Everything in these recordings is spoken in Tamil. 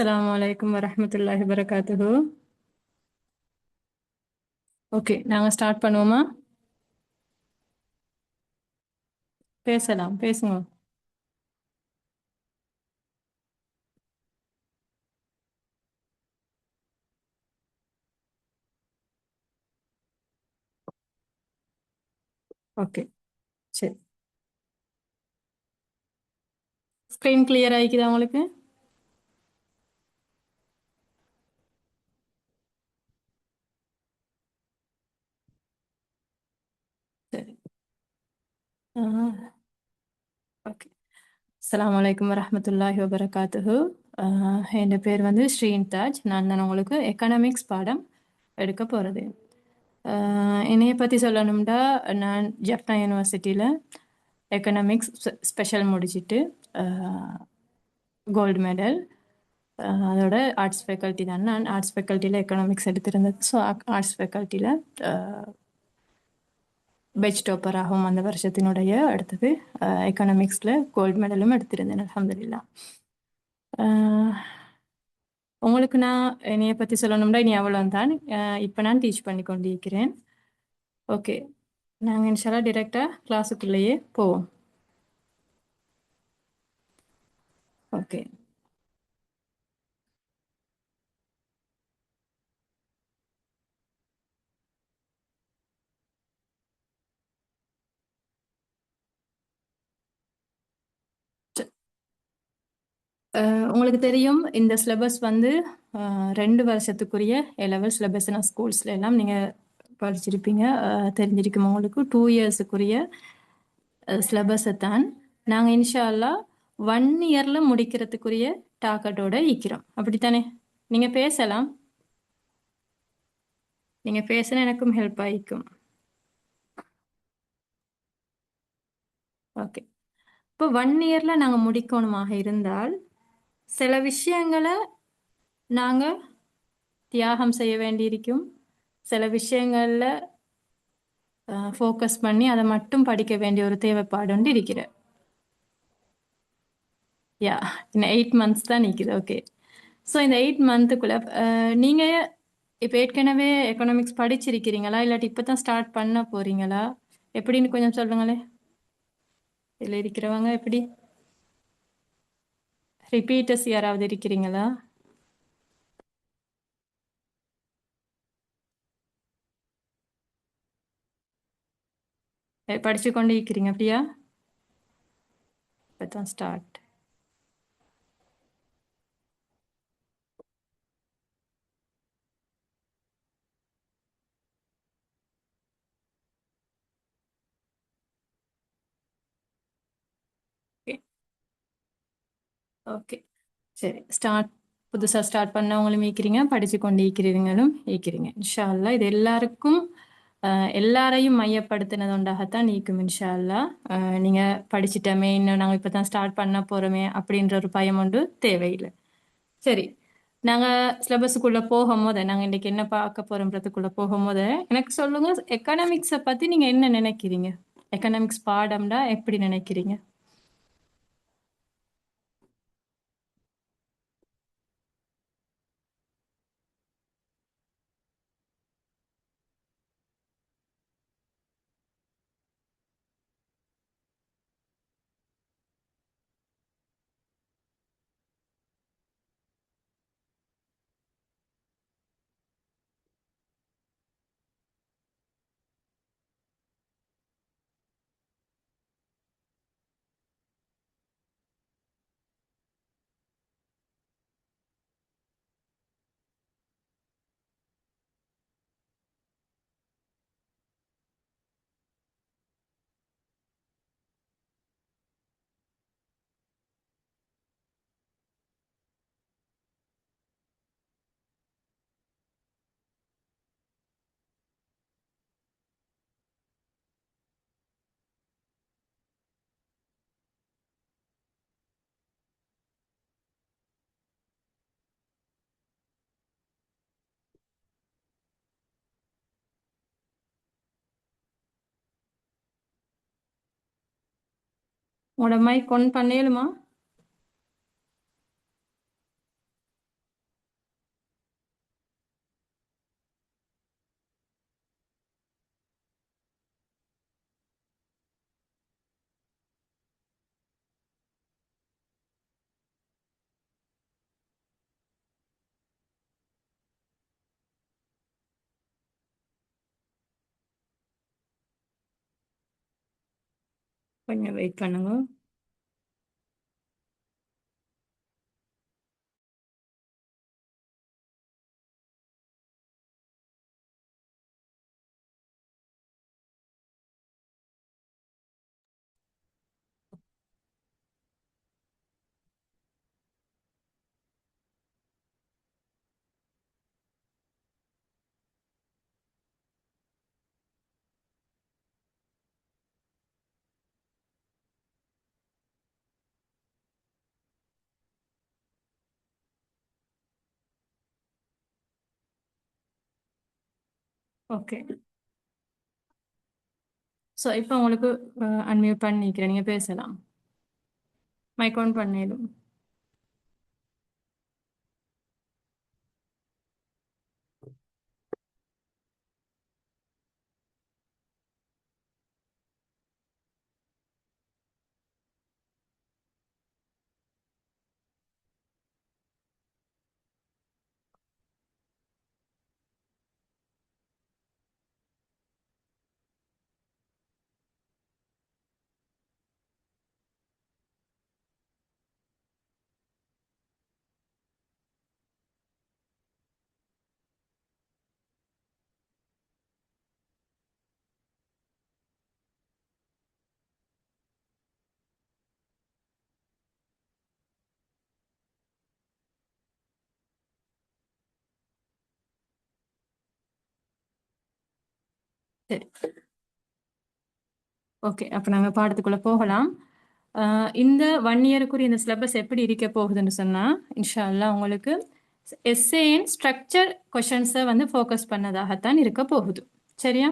அஸ்ஸலாமு அலைக்கும் வரஹ்மத்துல்லாஹி வபரகாத்துஹு. ஓகே, நாங்க ஸ்டார்ட் பண்ணுவோமா? பேசலாம், பேசுங்க. ஓகே, சரி. ஸ்க்ரீன் கிளியர் ஆயிக்குதா உங்களுக்கு? சரி. ஓகே. அஸ்ஸலாமு அலைக்கும் வரஹ்மத்துல்லாஹி வபரகாத்துஹு. என் பேர் வந்து ஸ்ரீன்தாஜ். நான் உங்களுக்கு எக்கனாமிக்ஸ் பாடம் எடுக்க போகிறது. என்னைய பற்றி சொல்லணும்னா, நான் ஜப்னா யூனிவர்சிட்டியில் எக்கனாமிக்ஸ் ஸ்பெஷல் முடிச்சிட்டு கோல்டு மெடல். அதோட ஆர்ட்ஸ் ஃபேக்கல்ட்டி தான். நான் ஆர்ட்ஸ் ஃபேக்கல்ட்டியில் எக்கனாமிக்ஸ் எடுத்திருந்தது. ஸோ ஆர்ட்ஸ் ஃபேக்கல்ட்டியில் பெச் டாப்பராகவும் அந்த வருஷத்தினுடைய அடுத்தது எக்கனாமிக்ஸில் கோல்டு மெடலும் எடுத்திருந்தேன் அல்ஹம்துலில்லாஹ். அஹ், உங்களுக்கு நான் என்னைய பற்றி சொல்லணும்னா இனி அவ்வளோதான். இப்போ நான் டீச் பண்ணி கொண்டிருக்கிறேன். ஓகே, நாங்கள் இன்ஷால்லா டிரெக்டாக கிளாஸுக்குள்ளேயே போவோம். ஓகே. உங்களுக்கு தெரியும் இந்த சிலபஸ் வந்து 2 வருஷத்துக்குரிய லெவல் சிலபஸ். நான் ஸ்கூல்ஸ்ல எல்லாம் நீங்கள் படிச்சிருப்பீங்க, தெரிஞ்சிருக்கும். உங்களுக்கு 2 இயர்ஸுக்குரிய சிலபஸை தான் நாங்கள் இன்ஷா அல்லாஹ் 1 இயரில் முடிக்கிறதுக்குரிய டார்கெட்டோட இருக்கிறோம். அப்படித்தானே? நீங்கள் பேசலாம், நீங்கள் பேசினா எனக்கும் ஹெல்ப் ஆகிக்கும். ஓகே. இப்போ 1 இயரில் நாங்கள் முடிக்கணுமாக இருந்தால் சில விஷயங்களை நாங்கள் தியாகம் செய்ய வேண்டியிருக்கும். சில விஷயங்களில் ஃபோக்கஸ் பண்ணி அதை மட்டும் படிக்க வேண்டிய ஒரு தேவைப்பாடு ஒன்று இருக்கிற. யா, இன்னும் 8 months தான் நிற்குது. ஓகே. ஸோ இந்த 8 monthக்குள்ள நீங்கள் இப்போ ஏற்கனவே எக்கனாமிக்ஸ் படிச்சிருக்கிறீங்களா, இல்லாட்டி இப்போ தான் ஸ்டார்ட் பண்ண போறீங்களா? எப்படின்னு கொஞ்சம் சொல்லுங்களே. இதில் இருக்கிறவங்க எப்படி ரிப்பீட்டர்ஸ் யாராவது இருக்கிறீங்களா? படிச்சு கொண்டு இருக்கிறீங்க அப்படியா? இப்போ தான் ஸ்டார்ட். ஓகே. ஓகே, சரி. புதுசாக ஸ்டார்ட் பண்ணவங்களும் ஈக்கிறீங்க, படித்து கொண்டு ஈக்கிறீங்களும் ஈக்கிறீங்க. இன்ஷா அல்லாஹ் இது எல்லாருக்கும் எல்லாரையும் மையப்படுத்தினது ஒன்றாகத்தான் நீக்கும். இன்ஷா அல்லாஹ் நீங்கள் படிச்சிட்டோமே, இன்னும் நாங்கள் இப்போ தான் ஸ்டார்ட் பண்ண போகிறோமே அப்படின்ற ஒரு பயம் ஒன்று தேவையில்லை. சரி, நாங்கள் சிலபஸுக்குள்ளே போகும்போது, நாங்கள் இன்றைக்கி என்ன பார்க்க போகிறோன்றதுக்குள்ளே போகும்போது எனக்கு சொல்லுங்கள், எக்கனாமிக்ஸை பற்றி நீங்கள் என்ன நினைக்கிறீங்க? எக்கனாமிக்ஸ் பாடம்டா எப்படி நினைக்கிறீங்க? உங்களோட மைக் ஒன் பண்ணேலுமா? கொஞ்சம் வெயிட் பண்ணுங்க. ஓகே. ஸோ இப்போ உங்களுக்கு அன்மியூட் பண்ணிக்கிறேன், நீங்க பேசலாம். மைக் ஆன் பண்ணிடும். சரி, ஓகே. அப்போ நாங்கள் பாடத்துக்குள்ள போகலாம். இந்த 1 இயருக்குரிய இந்த சிலபஸ் எப்படி இருக்க போகுதுன்னு சொன்னா, இன்ஷா அல்லாஹ் உங்களுக்கு எஸ்ஏஎன் ஸ்ட்ரக்சர் கொஷின்ஸை வந்து ஃபோக்கஸ் பண்ணதாகத்தான் இருக்க போகுது. சரியா?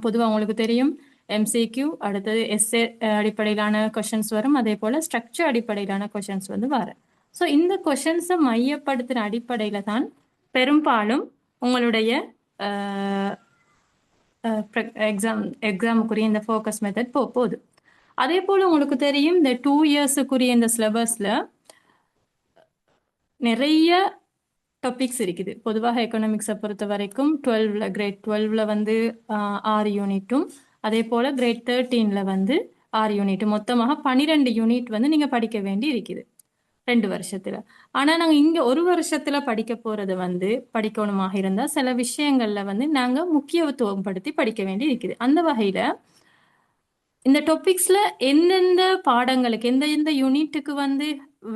பொதுவாக உங்களுக்கு தெரியும் எம்சிக்யூ, அடுத்தது எஸ்ஏ அடிப்படையிலான கொஷின்ஸ் வரும், அதே போல் ஸ்ட்ரக்சர் அடிப்படையிலான கொஷின்ஸ் வந்து வரும். ஸோ இந்த கொஷின்ஸை மையப்படுத்தின அடிப்படையில் தான் பெரும்பாலும் உங்களுடைய எக்ஸாமுக்குரிய இந்த ஃபோக்கஸ் மெத்தட் போகுது. அதே போல் உங்களுக்கு தெரியும் இந்த 2 இயர்ஸுக்குரிய இந்த சிலபஸில் நிறைய டாபிக்ஸ் இருக்குது. பொதுவாக எக்கனாமிக்ஸை பொறுத்த வரைக்கும் கிரேட் 12ல் வந்து 6 யூனிட்டும், அதே போல் கிரேட் 13ல் வந்து 6 யூனிட்டும், மொத்தமாக 12 யூனிட் வந்து நீங்கள் படிக்க வேண்டி இருக்குது 2 வருஷத்தில். ஆனால் நாங்கள் இங்கே 1 வருஷத்தில் படிக்க போகிறது வந்து படிக்கணுமாக இருந்தால் சில விஷயங்களில் வந்து நாங்கள் முக்கியத்துவம் படுத்தி படிக்க வேண்டி இருக்குது. அந்த வகையில் இந்த டாபிக்ஸ்ல எந்தெந்த பாடங்களுக்கு எந்தெந்த யூனிட்டுக்கு வந்து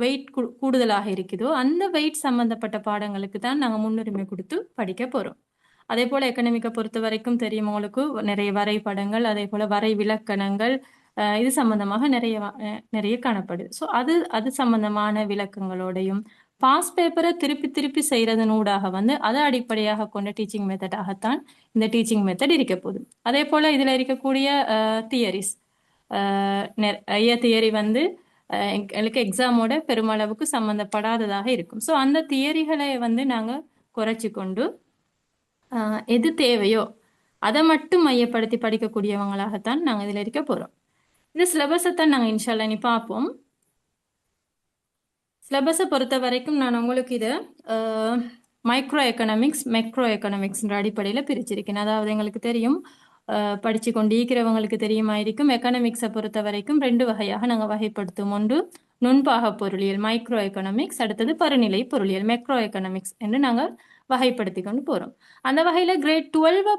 வெயிட் கூடுதலாக இருக்குதோ அந்த வெயிட் சம்பந்தப்பட்ட பாடங்களுக்கு தான் நாங்கள் முன்னுரிமை கொடுத்து படிக்க போறோம். அதே போல எக்கனாமிக்கை பொறுத்த வரைக்கும் தெரியும் உங்களுக்கு நிறைய வரைபடங்கள், அதே போல வரை விலக்கணங்கள், இது சம்பந்தமாக நிறைய காணப்படுது. ஸோ அது சம்பந்தமான விளக்கங்களோடையும் பாஸ் பேப்பரை திருப்பி திருப்பி செய்யறதனூடாக வந்து அதை அடிப்படையாக கொண்ட டீச்சிங் மெத்தடாகத்தான் இந்த டீச்சிங் மெத்தட் இருக்க போகுது. அதே போல இதுல இருக்கக்கூடிய தியரிஸ், நிறைய தியரி வந்து எங்களுக்கு எக்ஸாமோட பெருமளவுக்கு சம்மந்தப்படாததாக இருக்கும். ஸோ அந்த தியரிகளை வந்து நாங்கள் குறைச்சி கொண்டு எது தேவையோ அதை மட்டும் மையப்படுத்தி படிக்கக்கூடியவங்களாகத்தான் நாங்கள் இதில் இருக்க போகிறோம். இந்த சிலபஸை தான் நாங்கள் இன்ஷால்லா இனி பார்ப்போம். சிலபஸை பொறுத்த வரைக்கும் நான் உங்களுக்கு இதை மைக்ரோ எக்கனாமிக்ஸ், மெக்ரோ எக்கனாமிக்ஸ்ன்ற அடிப்படையில் பிரிச்சிருக்கேன். அதாவது எங்களுக்கு தெரியும் படித்து கொண்டு இருக்கிறவங்களுக்கு தெரியுமா இருக்கும், எக்கனாமிக்ஸை பொறுத்த வரைக்கும் 2 வகையாக நாங்கள் வகைப்படுத்தும். ஒன்று நுண்பாக பொருளியல் மைக்ரோ எக்கனாமிக்ஸ், அடுத்தது பருநிலை பொருளியல் மெக்ரோ எக்கனாமிக்ஸ் என்று நாங்கள் வகைப்படுத்தி கொண்டு போகிறோம். அந்த வகையில் கிரேட் 12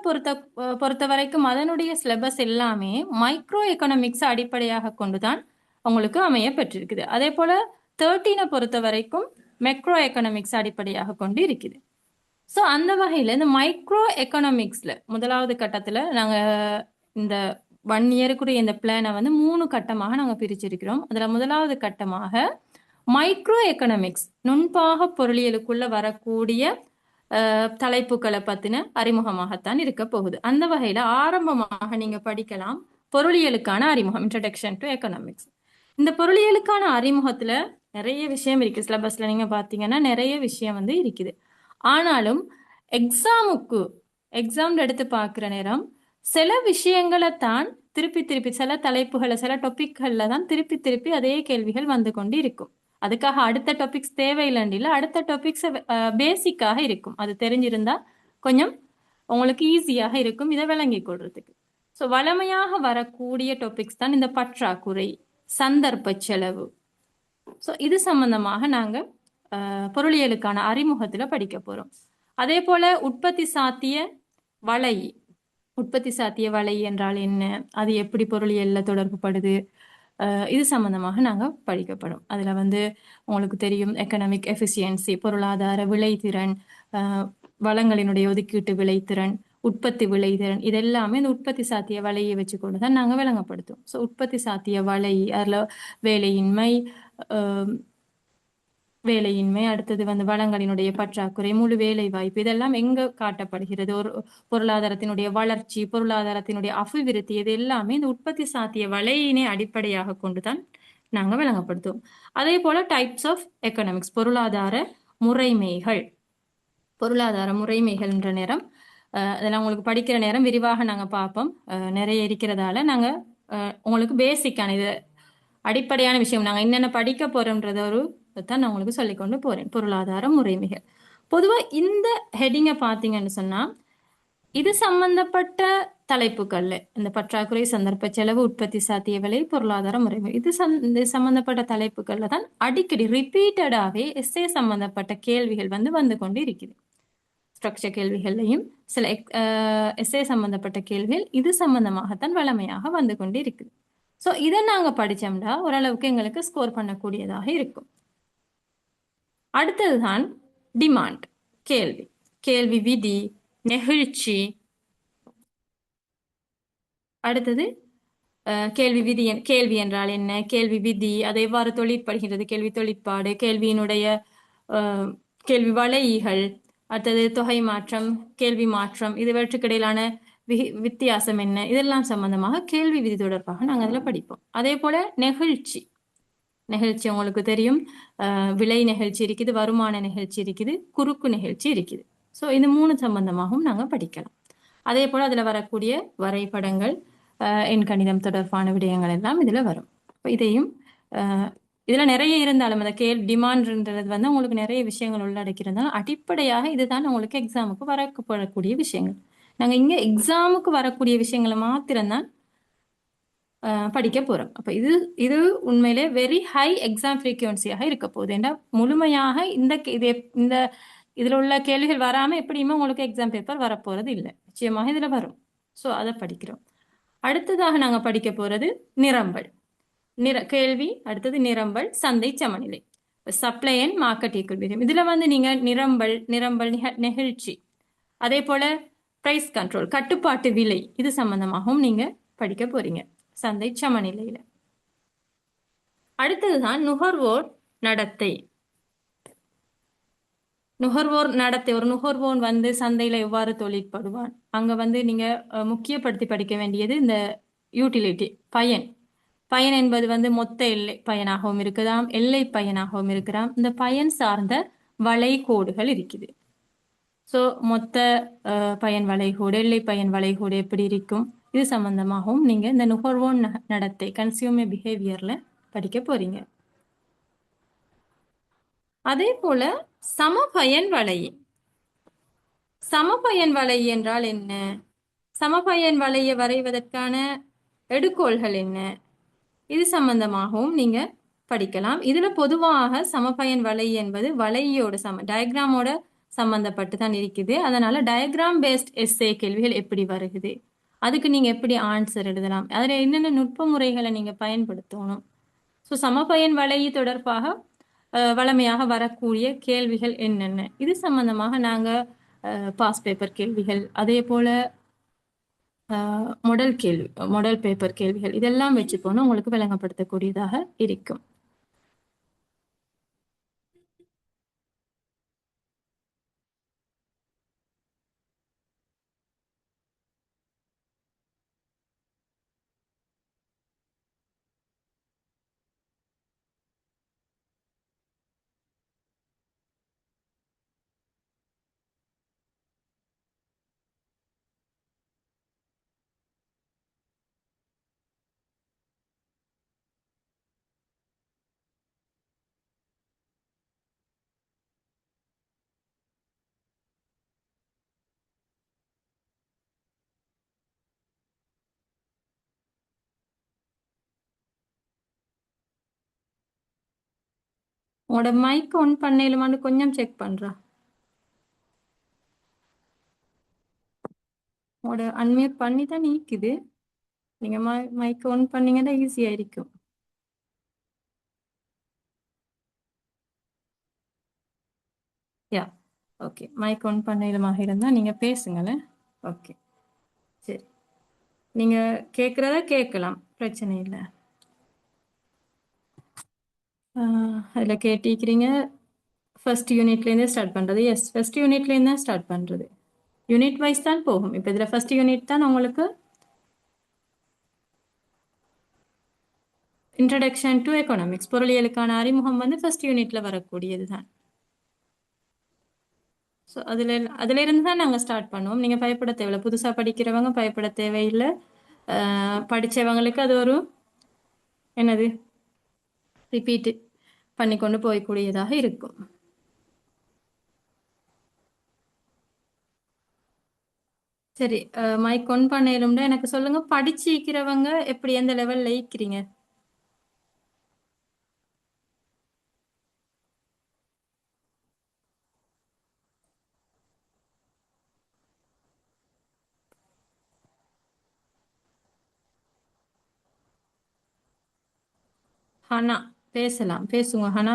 பொறுத்த வரைக்கும் அதனுடைய சிலபஸ் எல்லாமே மைக்ரோ எக்கனாமிக்ஸை அடிப்படையாக கொண்டு தான் உங்களுக்கு அமைய பெற்றிருக்குது. அதே போல் 13 பொறுத்த வரைக்கும் மெக்ரோ எக்கனாமிக்ஸ் அடிப்படையாக கொண்டு இருக்குது. ஸோ அந்த வகையில் இந்த மைக்ரோ எக்கனாமிக்ஸில் முதலாவது கட்டத்தில் நாங்கள் இந்த 1 இயருக்குரிய இந்த பிளானை வந்து 3 கட்டமாக நாங்கள் பிரிச்சிருக்கிறோம். அதில் முதலாவது கட்டமாக மைக்ரோ எக்கனாமிக்ஸ் நுண்பாக பொருளியலுக்குள்ள வரக்கூடிய தலைப்புகளை பற்றின அறிமுகமாகத்தான் இருக்க போகுது. அந்த வகையில் ஆரம்பமாக நீங்கள் படிக்கலாம் பொருளியலுக்கான அறிமுகம், இன்ட்ரடக்ஷன் டு எக்கனாமிக்ஸ். இந்த பொருளியலுக்கான அறிமுகத்தில் நிறைய விஷயம் இருக்குது. சிலபஸில் நீங்கள் பார்த்தீங்கன்னா நிறைய விஷயம் வந்து இருக்குது. ஆனாலும் எக்ஸாம் எடுத்து பார்க்குற நேரம் சில விஷயங்களை தான் திருப்பி சில தலைப்புகளை சில டாபிக்களில் தான் திருப்பி அதே கேள்விகள் வந்து கொண்டு இருக்கும். அதுக்காக அடுத்த டாபிக்ஸ் தேவையில்லைண்டில்ல, அடுத்த டாபிக்ஸ் பேசிக்காக இருக்கும். அது தெரிஞ்சிருந்தா கொஞ்சம் உங்களுக்கு ஈஸியாக இருக்கும் இதை விளங்கி கொள்றதுக்கு. ஸோ வழமையாக வரக்கூடிய டாபிக்ஸ் தான் இந்த பற்றாக்குறை, சந்தர்ப்ப செலவு. ஸோ இது சம்பந்தமாக நாங்கள் பொருளியலுக்கான அறிமுகத்தில் படிக்க போகிறோம். அதே போல உற்பத்தி சாத்திய வலை. உற்பத்தி சாத்திய வலை என்றால் என்ன, அது எப்படி பொருளியல்ல தொடர்புபடுது, இது சம்பந்தமாக நாங்கள் படிக்கப்படும். அதில் வந்து உங்களுக்கு தெரியும் எக்கனாமிக் எஃபிஷியன்சி, பொருளாதார விளைத்திறன், வளங்களினுடைய ஒதுக்கீட்டு விளைத்திறன், உற்பத்தி விளைதிறன், இது எல்லாமே இந்த உற்பத்தி சாத்திய வலையை வச்சுக்கொண்டு தான் நாங்கள் விளங்கப்படுத்தும். ஸோ உற்பத்தி சாத்திய வலை, அதில் வேலையின்மை, வேலையின்மை, அடுத்தது வந்து வளங்களினுடைய பற்றாக்குறை, முழு வேலை வாய்ப்பு, இதெல்லாம் எங்க காட்டப்படுகிறது, ஒரு பொருளாதாரத்தினுடைய வளர்ச்சி, பொருளாதாரத்தினுடைய அபிவிருத்தி, இது எல்லாமே இந்த உற்பத்தி சாத்திய வலையினை அடிப்படையாக கொண்டுதான் நாங்க விளங்கப்படுத்துவோம். அதே போல டைப்ஸ் ஆஃப் எக்கனாமிக்ஸ், பொருளாதார முறைமைகள். பொருளாதார முறைமைகள் என்ற நேரம் அதெல்லாம் உங்களுக்கு படிக்கிற நேரம் விரிவாக நாங்க பார்ப்போம். நிறைய இருக்கிறதால நாங்க உங்களுக்கு பேசிக்கான இது அடிப்படையான விஷயம் நாங்க என்னென்ன படிக்க போறோம்ன்றத ஒரு தான் நான் உங்களுக்கு சொல்லிக்கொண்டு போறேன். பொருளாதார முறைமைகள். பொதுவா இந்த ஹெட்டிங்கை பார்த்தீங்கன்னு சொன்னா இது சம்பந்தப்பட்ட தலைப்புகள்ல இந்த பற்றாக்குறை, சந்தர்ப்ப செலவு, உற்பத்தி சாத்திய விலை, பொருளாதார முறைமை, இது சம்பந்தப்பட்ட தலைப்புகள்ல தான் அடிக்கடி ரிப்பீட்டடாகவே எஸ்ஏ சம்பந்தப்பட்ட கேள்விகள் வந்து கொண்டு இருக்குது. ஸ்ட்ரக்சர் கேள்விகள்லையும் சில எஸ்ஏ சம்பந்தப்பட்ட கேள்விகள் இது சம்பந்தமாகத்தான் வளமையாக வந்து கொண்டு இருக்குது. ஸோ இதை நாங்க படிச்சோம்னா ஓரளவுக்கு எங்களுக்கு ஸ்கோர் பண்ணக்கூடியதாக இருக்கும். அடுத்ததுதான் டிமாண்ட், கேள்வி, கேள்வி விதி, நெகிழ்ச்சி. அடுத்தது கேள்வி விதி, கேள்வி என்றால் என்ன, கேள்வி விதி, அது எவ்வாறு தொழிற்படுகிறது, கேள்வி தொழிற்பாடு, கேள்வியினுடைய கேள்வி வளைகள், அடுத்தது தொகை மாற்றம், கேள்வி மாற்றம், இதுவற்றுக்கிடையிலான வித்தியாசம் என்ன, இதெல்லாம் சம்பந்தமாக கேள்வி விதி தொடர்பாக நாங்கள் அதில் படிப்போம். அதே போல நெகிழ்ச்சி, நிகழ்ச்சி உங்களுக்கு தெரியும், விலை நிகழ்ச்சி இருக்குது, வருமான நிகழ்ச்சி இருக்குது, குறுக்கு நிகழ்ச்சி இருக்குது. ஸோ இந்த 3 சம்பந்தமாகவும் நாங்கள் படிக்கலாம். அதே போல அதில் வரக்கூடிய வரைபடங்கள், எண்கணிதம் தொடர்பான விடயங்கள் எல்லாம் இதில் வரும். இதையும் இதில் நிறைய இருந்தாலும் அந்த டிமாண்ட்ன்றது வந்து உங்களுக்கு நிறைய விஷயங்கள் உள்ளடக்கிறதுனால அடிப்படையாக இதுதான் உங்களுக்கு எக்ஸாமுக்கு வரப்படக்கூடிய விஷயங்கள். நாங்கள் இங்கே எக்ஸாமுக்கு வரக்கூடிய விஷயங்களை மாத்திரம்தான் படிக்க போறோம். அப்ப இது இது உண்மையிலே வெரி ஹை எக்ஸாம் ஃப்ரீக்வன்சியாக இருக்க போகுது. ஏன்னா முழுமையாக இந்த இதுல உள்ள கேள்விகள் வராம எப்படியுமே உங்களுக்கு எக்ஸாம் பேப்பர் வரப்போறது இல்லை. நிச்சயமாக இதுல வரும். ஸோ அதை படிக்கிறோம். அடுத்ததாக நாங்க படிக்க போறது நிரம்பல். கேள்வி, அடுத்தது நிரம்பல், சந்தை சமநிலை, சப்ளை அண்ட் மார்க்கெட் ஈக்குவிலிபிரியம். இதுல வந்து நீங்க நிரம்பல் நெகிழ்ச்சி, அதே போல பிரைஸ் கண்ட்ரோல், கட்டுப்பாட்டு விலை, இது சம்பந்தமாகவும் நீங்க படிக்க போறீங்க சந்தை சமநிலையில. அடுத்ததுதான் நுகர்வோர் நடத்தை. நுகர்வோர் நடத்தை, ஒரு நுகர்வோன் வந்து சந்தையில எவ்வாறு தொழிற்படுவான், அங்க வந்து நீங்க முக்கியப்படுத்தி படிக்க வேண்டியது இந்த யூட்டிலிட்டி, பயன். பயன் என்பது வந்து மொத்த எல்லை பயனாகவும் இருக்கலாம், எல்லை பயனாகவும் இருக்கலாம். இந்த பயன் சார்ந்த வளைகோடுகள் இருக்குது. ஸோ மொத்த பயன் வளைகோடு, எல்லை பயன் வளைகோடு எப்படி இருக்கும், இது சம்பந்தமாகவும் நீங்க இந்த நுகர்வோன் நடத்தை, கன்சியூமர் பிஹேவியர்ல படிக்க போறீங்க. அதே போல சமபயன் வலை. சமபயன் வலை என்றால் என்ன, சமபயன் வலையை வரைவதற்கான எடுகோள்கள் என்ன, இது சம்பந்தமாகவும் நீங்க படிக்கலாம். இதுல பொதுவாக சமபயன் வலை என்பது வலையோட டயக்ராமோட சம்பந்தப்பட்டு தான் இருக்குது. அதனால டயக்ராம் பேஸ்ட் எஸ்ஏ கேள்விகள் எப்படி வருகுது, அதுக்கு நீங்க எப்படி ஆன்சர் எழுதலாம், அதுல என்னென்ன நுட்ப முறைகளை நீங்க பயன்படுத்தணும். ஸோ சமபயன் வலை தொடர்பாக வளமையாக வரக்கூடிய கேள்விகள் என்னென்ன, இது சம்பந்தமாக நாங்க பாஸ் பேப்பர் கேள்விகள், அதே போல மாடல் பேப்பர் கேள்விகள், இதெல்லாம் வச்சு போனா உங்களுக்கு விளங்கப்படுத்தக்கூடியதாக இருக்கும். உங்களோட மைக் ஆன் பண்ணலுமான்னு கொஞ்சம் செக் பண்றா. உங்களோட அன்மியூட் பண்ணி தான் நீக்குது. நீங்க மைக் ஆன் பண்ணீங்கன்னா ஈஸியா இருக்கும். Yeah okay. மைக் ஆன் பண்ணலுமாக இருந்தா நீங்க பேசுங்களேன். ஓகே சரி. நீங்க கேட்குறத கேட்கலாம், பிரச்சனை இல்லை. அதில் கேட்டிருக்கிறீங்க ஃபர்ஸ்ட் யூனிட்லேருந்தே ஸ்டார்ட் பண்ணுறது. எஸ், ஃபர்ஸ்ட் யூனிட்லேருந்து தான் ஸ்டார்ட் பண்ணுறது. யூனிட் வைஸ் தான் போகும். இப்போ இதில் ஃபர்ஸ்ட் யூனிட் தான் உங்களுக்கு இன்ட்ரடக்ஷன் டு எக்கனாமிக்ஸ், பொருளியலுக்கான அறிமுகம் வந்து ஃபர்ஸ்ட் யூனிட்ல வரக்கூடியது தான். ஸோ அதிலிருந்து தான் நாங்கள் ஸ்டார்ட் பண்ணுவோம். நீங்கள் பயப்பட தேவையில்லை. புதுசாக படிக்கிறவங்க பயப்பட தேவையில்லை. படித்தவங்களுக்கு அது ஒரு என்னது ரிப்பீட் பண்ணி கொண்டு போய்க்கூடியதாக இருக்கும். சரி, மைக் ஒன் பண்ணலும்னா எனக்கு சொல்லுங்க, படிச்சிருக்கிறவங்க எப்படி எந்த லெவல்ல இருக்கிறீங்க? ஹனா பேசலாம், பேசுங்க ஹனா.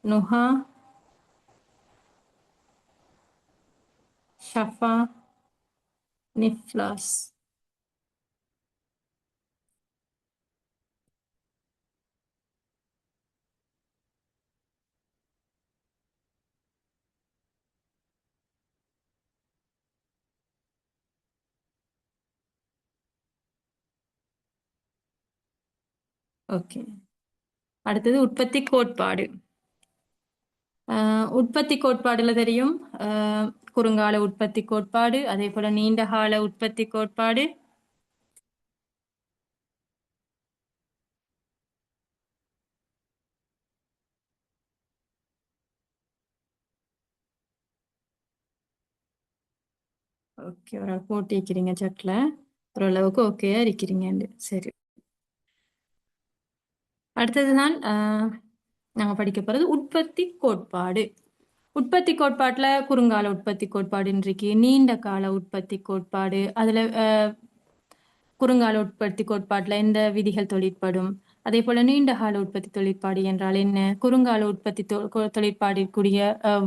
நுஹா, ஷஃபா, நிஃப்லாஸ். ஓகே. அடுத்தது உற்பத்தி கோட்பாடு. உற்பத்தி கோட்பாடுல தெரியும். அஹ், குறுங்கால உற்பத்தி கோட்பாடு, அதே போல நீண்ட கால உற்பத்தி கோட்பாடு. ஓகே, ஒரு போட்டிக்கிறீங்க சட்ல, ஓரளவுக்கு ஓகேயா இருக்கிறீங்க. சரி, அடுத்ததுதான் நாங்க படிக்க போறது உற்பத்தி கோட்பாடு. உற்பத்தி கோட்பாட்டுல குறுங்கால உற்பத்தி கோட்பாடு இன்றைக்கு, நீண்ட கால உற்பத்தி கோட்பாடு. அதுல குறுங்கால உற்பத்தி கோட்பாட்டுல எந்த விதிகள் தொழிற்படும், அதே போல நீண்ட கால உற்பத்தி தொழிற்பாடு என்றால் என்ன, குறுங்கால உற்பத்தி தொழிற்பாடிற்குரிய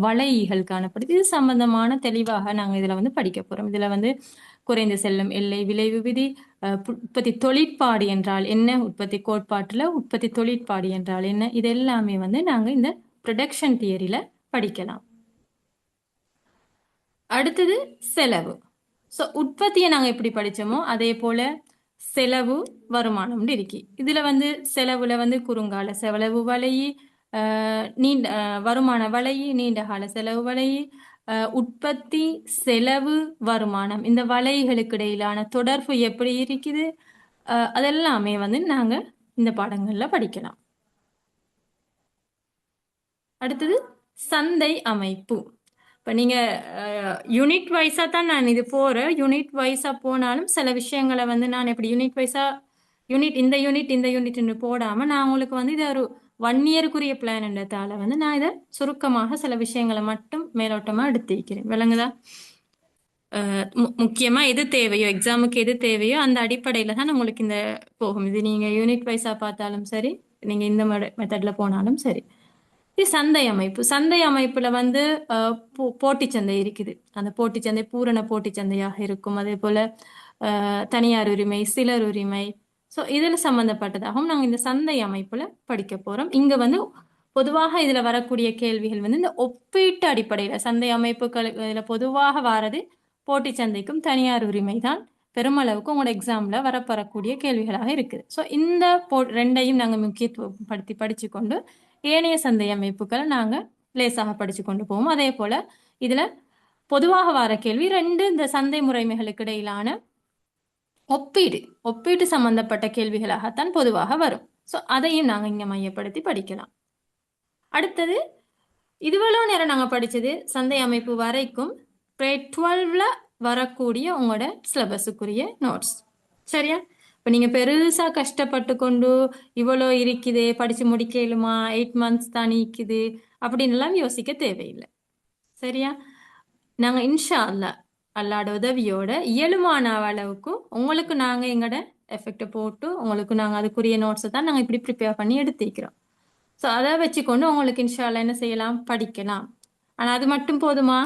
வளைகள் காணப்படுது. இது சம்பந்தமான தெளிவாக நாங்க இதுல வந்து படிக்க போறோம். இதுல வந்து குறைந்த செல்லும் எல்லை விளைவு விதி, உற்பத்தி தொழிற்பாடு என்றால் என்ன, உற்பத்தி கோட்பாட்டுல உற்பத்தி தொழிற்பாடு என்றால் என்ன, இது எல்லாமே வந்து நாங்க இந்த ப்ரொடக்ஷன் தியரியில படிக்கலாம். அடுத்தது செலவு. ஸோ உற்பத்தியை நாங்கள் எப்படி படித்தோமோ அதே போல செலவு வருமானம்னு இருக்கு. இதுல வந்து செலவுல வந்து குறுங்கால செலவு வளையி, நீண்ட வருமான வளையி, நீண்ட கால செலவு வளையி, உற்பத்தி செலவு வருமானம், இந்த வளைகளுக்கு இடையிலான தொடர்பு எப்படி இருக்குது, அதெல்லாமே வந்து நாங்க இந்த பாடங்கள்ல படிக்கலாம். அடுத்தது சந்தை அமைப்பு. இப்போ நீங்கள் யூனிட் வைஸாக தான் நான் இது போகிறேன். யூனிட் வைஸாக போனாலும் சில விஷயங்களை வந்து நான் எப்படி யூனிட் வைஸாக இந்த யூனிட்னு போடாமல் நான் உங்களுக்கு வந்து இதை ஒரு 1 இயருக்குரிய பிளான்ன்றதால வந்து நான் இதை சுருக்கமாக சில விஷயங்களை மட்டும் மேலோட்டமாக எடுத்து வைக்கிறேன். விளங்குதா? முக்கியமாக எது தேவையோ, எக்ஸாமுக்கு எது தேவையோ அந்த அடிப்படையில் தான் உங்களுக்கு இந்த போகும். இது நீங்கள் யூனிட் வைஸாக பார்த்தாலும் சரி, நீங்கள் இந்த மெத்தடில் போனாலும் சரி. இது சந்தை அமைப்பு. சந்தை அமைப்புல வந்து போட்டி சந்தை இருக்குது. அந்த போட்டி சந்தை பூரண போட்டி சந்தையாக இருக்கும். அதே போல தனியார் உரிமை, சிலர் உரிமை, ஸோ இதில் சம்பந்தப்பட்டதாகவும் நாங்கள் இந்த சந்தை அமைப்புல படிக்க போறோம். இங்க வந்து பொதுவாக இதுல வரக்கூடிய கேள்விகள் வந்து இந்த ஒப்பீட்டு அடிப்படையில சந்தை அமைப்புகள் இதுல பொதுவாக வாரது போட்டி சந்தைக்கும் தனியார் உரிமை தான் பெருமளவுக்கு உங்களோட எக்ஸாம்ல வரப்பெறக்கூடிய கேள்விகளாக இருக்குது. ஸோ இந்த ரெண்டையும் நாங்கள் முக்கியத்துவப்படுத்தி படிச்சு கொண்டு ஏனைய சந்தை அமைப்புகளை நாங்க லேசாக படிச்சு கொண்டு போவோம். அதே போல இதுல பொதுவாக வர கேள்வி ரெண்டு இந்த சந்தை முறைமைகளுக்கு இடையிலான ஒப்பீடு சம்பந்தப்பட்ட கேள்விகளாகத்தான் பொதுவாக வரும். ஸோ அதையும் நாங்க இங்க மையப்படுத்தி படிக்கலாம். அடுத்தது இதுவளவு நேரம் நாங்க படிச்சது சந்தை அமைப்பு வரைக்கும் கிரேட் 12ல வரக்கூடிய உங்களோட சிலபஸுக்குரிய நோட்ஸ். சரியா? இப்ப நீங்க பெருசா கஷ்டப்பட்டு கொண்டு இவ்வளோ இருக்குதே படிச்சு முடிக்கலுமா 8 மந்த்ஸ் தான் நிக்குது அப்படின்னு எல்லாம் யோசிக்க தேவையில்லை. சரியா? நாங்க இன்ஷா அல்லாஹ் அல்லாஹ்ட உதவியோட இயலுமான அளவுக்கு உங்களுக்கு நாங்க எங்கட எஃபெக்ட போட்டு உங்களுக்கு நாங்க அதுக்குரிய நோட்ஸை தான் நாங்க இப்படி ப்ரிப்பேர் பண்ணி எடுத்துக்கிறோம். ஸோ அதை வச்சுக்கொண்டு உங்களுக்கு இன்ஷா அல்லாஹ் என்ன செய்யலாம், படிக்கலாம். ஆனா அது மட்டும் போதுமா?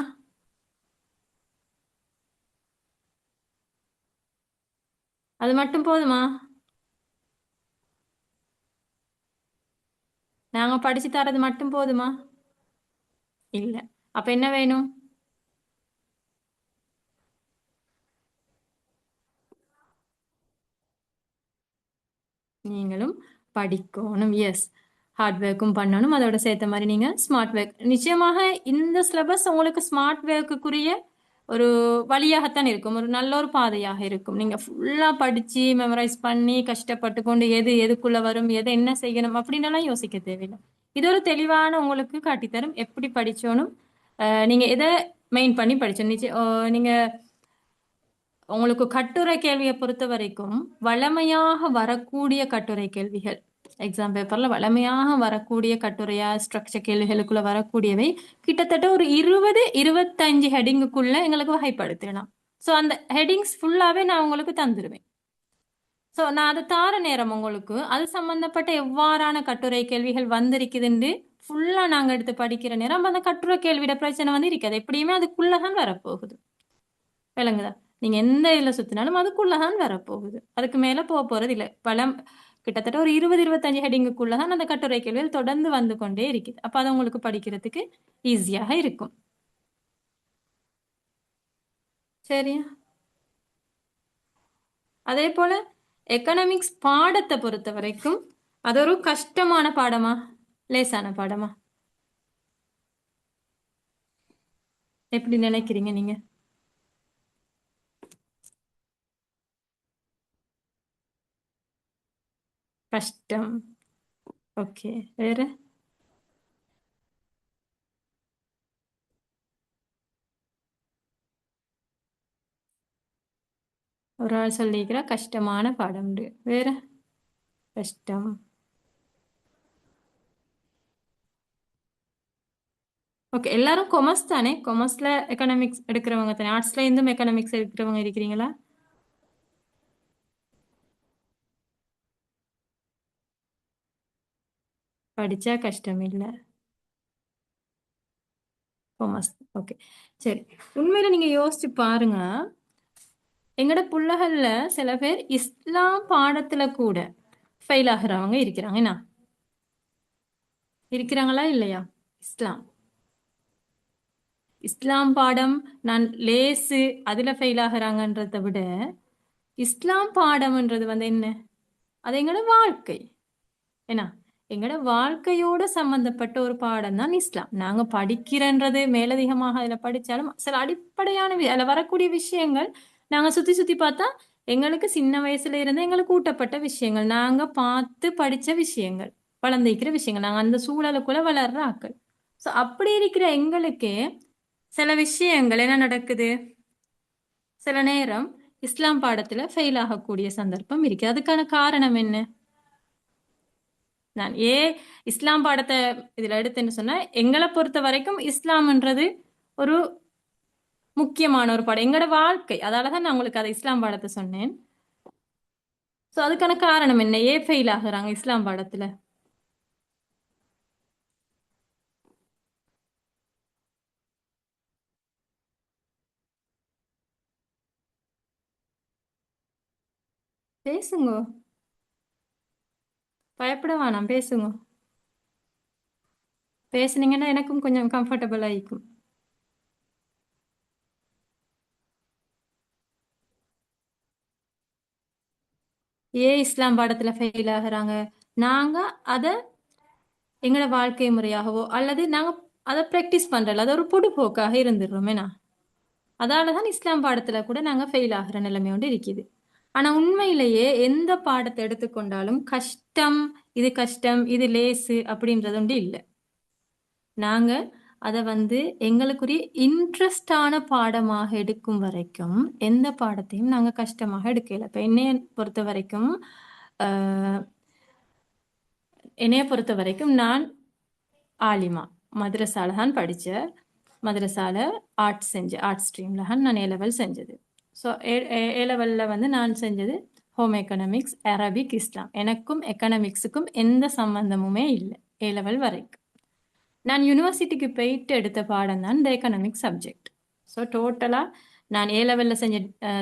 அது மட்டும் போதுமா? நாங்க படிச்சு தரது மட்டும் போதுமா? இல்ல. அப்ப என்ன வேணும்? நீங்களும் படிக்கணும். எஸ். ஹார்ட் ஒர்க்கும் பண்ணணும். அதோட சேர்த்த மாதிரி நீங்க ஸ்மார்ட் ஒர்க். நிச்சயமாக இந்த சிலபஸ் உங்களுக்கு ஸ்மார்ட் ஒர்க்குரிய ஒரு வழியாகத்தான் இருக்கும். ஒரு நல்ல ஒரு பாதையாக இருக்கும். நீங்க ஃபுல்லா படிச்சு மெமரைஸ் பண்ணி கஷ்டப்பட்டு கொண்டு எது எதுக்குள்ள வரும், எதை என்ன செய்யணும் அப்படின்னு எல்லாம் யோசிக்க தேவையில்லை. இது ஒரு தெளிவான உங்களுக்கு காட்டித்தரும் எப்படி படிச்சோனும். நீங்க எதை மெயின் பண்ணி படிச்சோம். நீங்க உங்களுக்கு கட்டுரை கேள்வியை பொறுத்த வரைக்கும் வழமையாக வரக்கூடிய கட்டுரை கேள்விகள், எக்ஸாம் பேப்பர்ல வழமையாக வரக்கூடிய கட்டுரையா ஸ்ட்ரக்சர் கேள்விகளுக்குள்ள வரக்கூடியவை கிட்டத்தட்ட ஒரு 20-25 ஹெடிங்குக்குள்ள எங்களுக்கு வகைப்படுத்தலாம். ஸோ அந்த ஹெடிங்ஸ் ஃபுல்லாவே நான் உங்களுக்கு தந்துடுவேன். ஸோ நான் அதை தார நேரம் உங்களுக்கு அது சம்பந்தப்பட்ட எவ்வாறான கட்டுரை கேள்விகள் வந்திருக்குதுன்னு ஃபுல்லா நாங்க எடுத்து படிக்கிற நேரம் அந்த கட்டுரை கேள்வியோட பிரச்சனை வந்து இருக்காது. எப்படியுமே அதுக்குள்ளதான் வரப்போகுது. விளங்குதா? நீங்க எந்த இதுல சுத்தினாலும் அதுக்குள்ளதான் வரப்போகுது. அதுக்கு மேல போக போறது இல்ல. கிட்டத்தட்ட ஒரு 20-25 ஹெடிங்குக்குள்ளதான் அந்த கட்டுரை கேள்விகள் தொடர்ந்து வந்து கொண்டே இருக்குது. அப்ப அது உங்களுக்கு படிக்கிறதுக்கு ஈஸியாக இருக்கும். சரியா? அதே போல எக்கனாமிக்ஸ் பாடத்தை பொறுத்த வரைக்கும் அது ஒரு கஷ்டமான பாடமா லேசான பாடமா எப்படி நினைக்கிறீங்க நீங்க? கஷ்டம். ஓகே. வேற? ஒரு ஆள் சொல்லிக்கிற கஷ்டமான பாடம். வேற? கஷ்டம். ஓகே. எல்லாரும் கொமர்ஸ் தானே? கொமர்ஸ்ல எக்கனாமிக்ஸ் எடுக்கிறவங்க தானே? ஆர்ட்ஸ்ல இருந்தும் எக்கனாமிக்ஸ் எடுக்கிறவங்க இருக்கிறீங்களா? படிச்சா கஷ்டம் இல்ல. கொமர்ஸ். ஓகே. சரி. உண்மையில நீங்க யோசிச்சு பாருங்க. எங்கட புள்ளகல்ல சில பேர் இஸ்லாம் பாடத்துல கூட ஃபெயில் ஆகுறவங்க இருக்கிறாங்க. என்ன இருக்கிறாங்களா இல்லையா? இஸ்லாம் இஸ்லாம் பாடம் நான் லேசு அதுல ஃபெயில் ஆகுறாங்கன்றதை விட இஸ்லாம் பாடம்ன்றது வந்து என்ன, அது எங்களோட வாழ்க்கை. ஏன்னா எங்களோட வாழ்க்கையோட சம்பந்தப்பட்ட ஒரு பாடம் தான் இஸ்லாம். நாங்க படிக்கிறன்றது மேலதிகமாக அதுல படிச்சாலும் சில அடிப்படையான அதுல வரக்கூடிய விஷயங்கள் நாங்க சுத்தி சுத்தி பார்த்தா எங்களுக்கு சின்ன வயசுல இருந்து எங்களுக்கு ஊட்டப்பட்ட விஷயங்கள், நாங்க பார்த்து படிச்ச விஷயங்கள், வளர்ந்திருக்கிற விஷயங்கள், நாங்க அந்த சூழலுக்குள்ள வளர்ற ஆக்கள். சோ அப்படி இருக்கிற எங்களுக்கே சில விஷயங்கள் என்ன நடக்குது, சில நேரம் இஸ்லாம் பாடத்துல ஃபெயில் ஆகக்கூடிய சந்தர்ப்பம் இருக்கு. அதுக்கான காரணம் என்ன? நான் இஸ்லாம் பாடத்தை இதுல எடுத்தேன்னு சொன்னா எங்களை பொறுத்த வரைக்கும் இஸ்லாம்ன்றது ஒரு முக்கியமான ஒரு பாடம், எங்களோட வாழ்க்கை. அதாலதான் நான் உங்களுக்கு அதை இஸ்லாம் பாடத்தை சொன்னேன். சோ அதுக்கான காரணம் என்ன, ஏன் ஃபெயில் ஆகுறாங்க இஸ்லாம் பாடத்துல? பேசுங்க. பயப்பட வேணாம், பேசுங்க. பேசுனீங்கன்னா எனக்கும் கொஞ்சம் கம்ஃபர்டபுள் ஆயிக்கும். ஏன் இஸ்லாம் பாடத்துல ஃபெயில் ஆகுறாங்க? நாங்க அத எங்களோட வாழ்க்கை முறையாகவோ அல்லது நாங்க அதை பிராக்டிஸ் பண்றல அது ஒரு பொடுபோக்காக இருந்துடுறோம். அதாலதான் இஸ்லாம் பாடத்துல கூட நாங்க ஃபெயில் ஆகுற நிலைமை ஒன்று இருக்குது. ஆனா உண்மையிலேயே எந்த பாடத்தை எடுத்துக்கொண்டாலும் கஷ்டம், இது கஷ்டம் இது லேசு அப்படின்றது ஒன்று இல்லை. நாங்க அதை வந்து எங்களுக்குரிய இன்ட்ரெஸ்டான பாடமாக எடுக்கும் வரைக்கும் எந்த பாடத்தையும் நாங்கள் கஷ்டமாக எடுக்கல. இப்போ என்னைய பொறுத்த வரைக்கும் நான் ஆலிமா மദ്രസാல தான் படித்தேன். மദ്രസാல ஆர்ட் ஸ்ட்ரீமில் தான் நான் ஏ லெவல் செஞ்சது. ஸோ ஏ லெவலில் வந்து நான் செஞ்சது ஹோம் எக்கனாமிக்ஸ், அரபிக், இஸ்லாம். எனக்கும் எக்கனாமிக்ஸுக்கும் எந்த சம்பந்தமுமே இல்லை ஏ லெவல் வரைக்கும். நான் யூனிவர்சிட்டிக்கு போயிட்டு எடுத்த பாடம் தான் இந்த எக்கனாமிக் சப்ஜெக்ட். ஸோ டோட்டலாக நான் ஏ லெவலில் செஞ்ச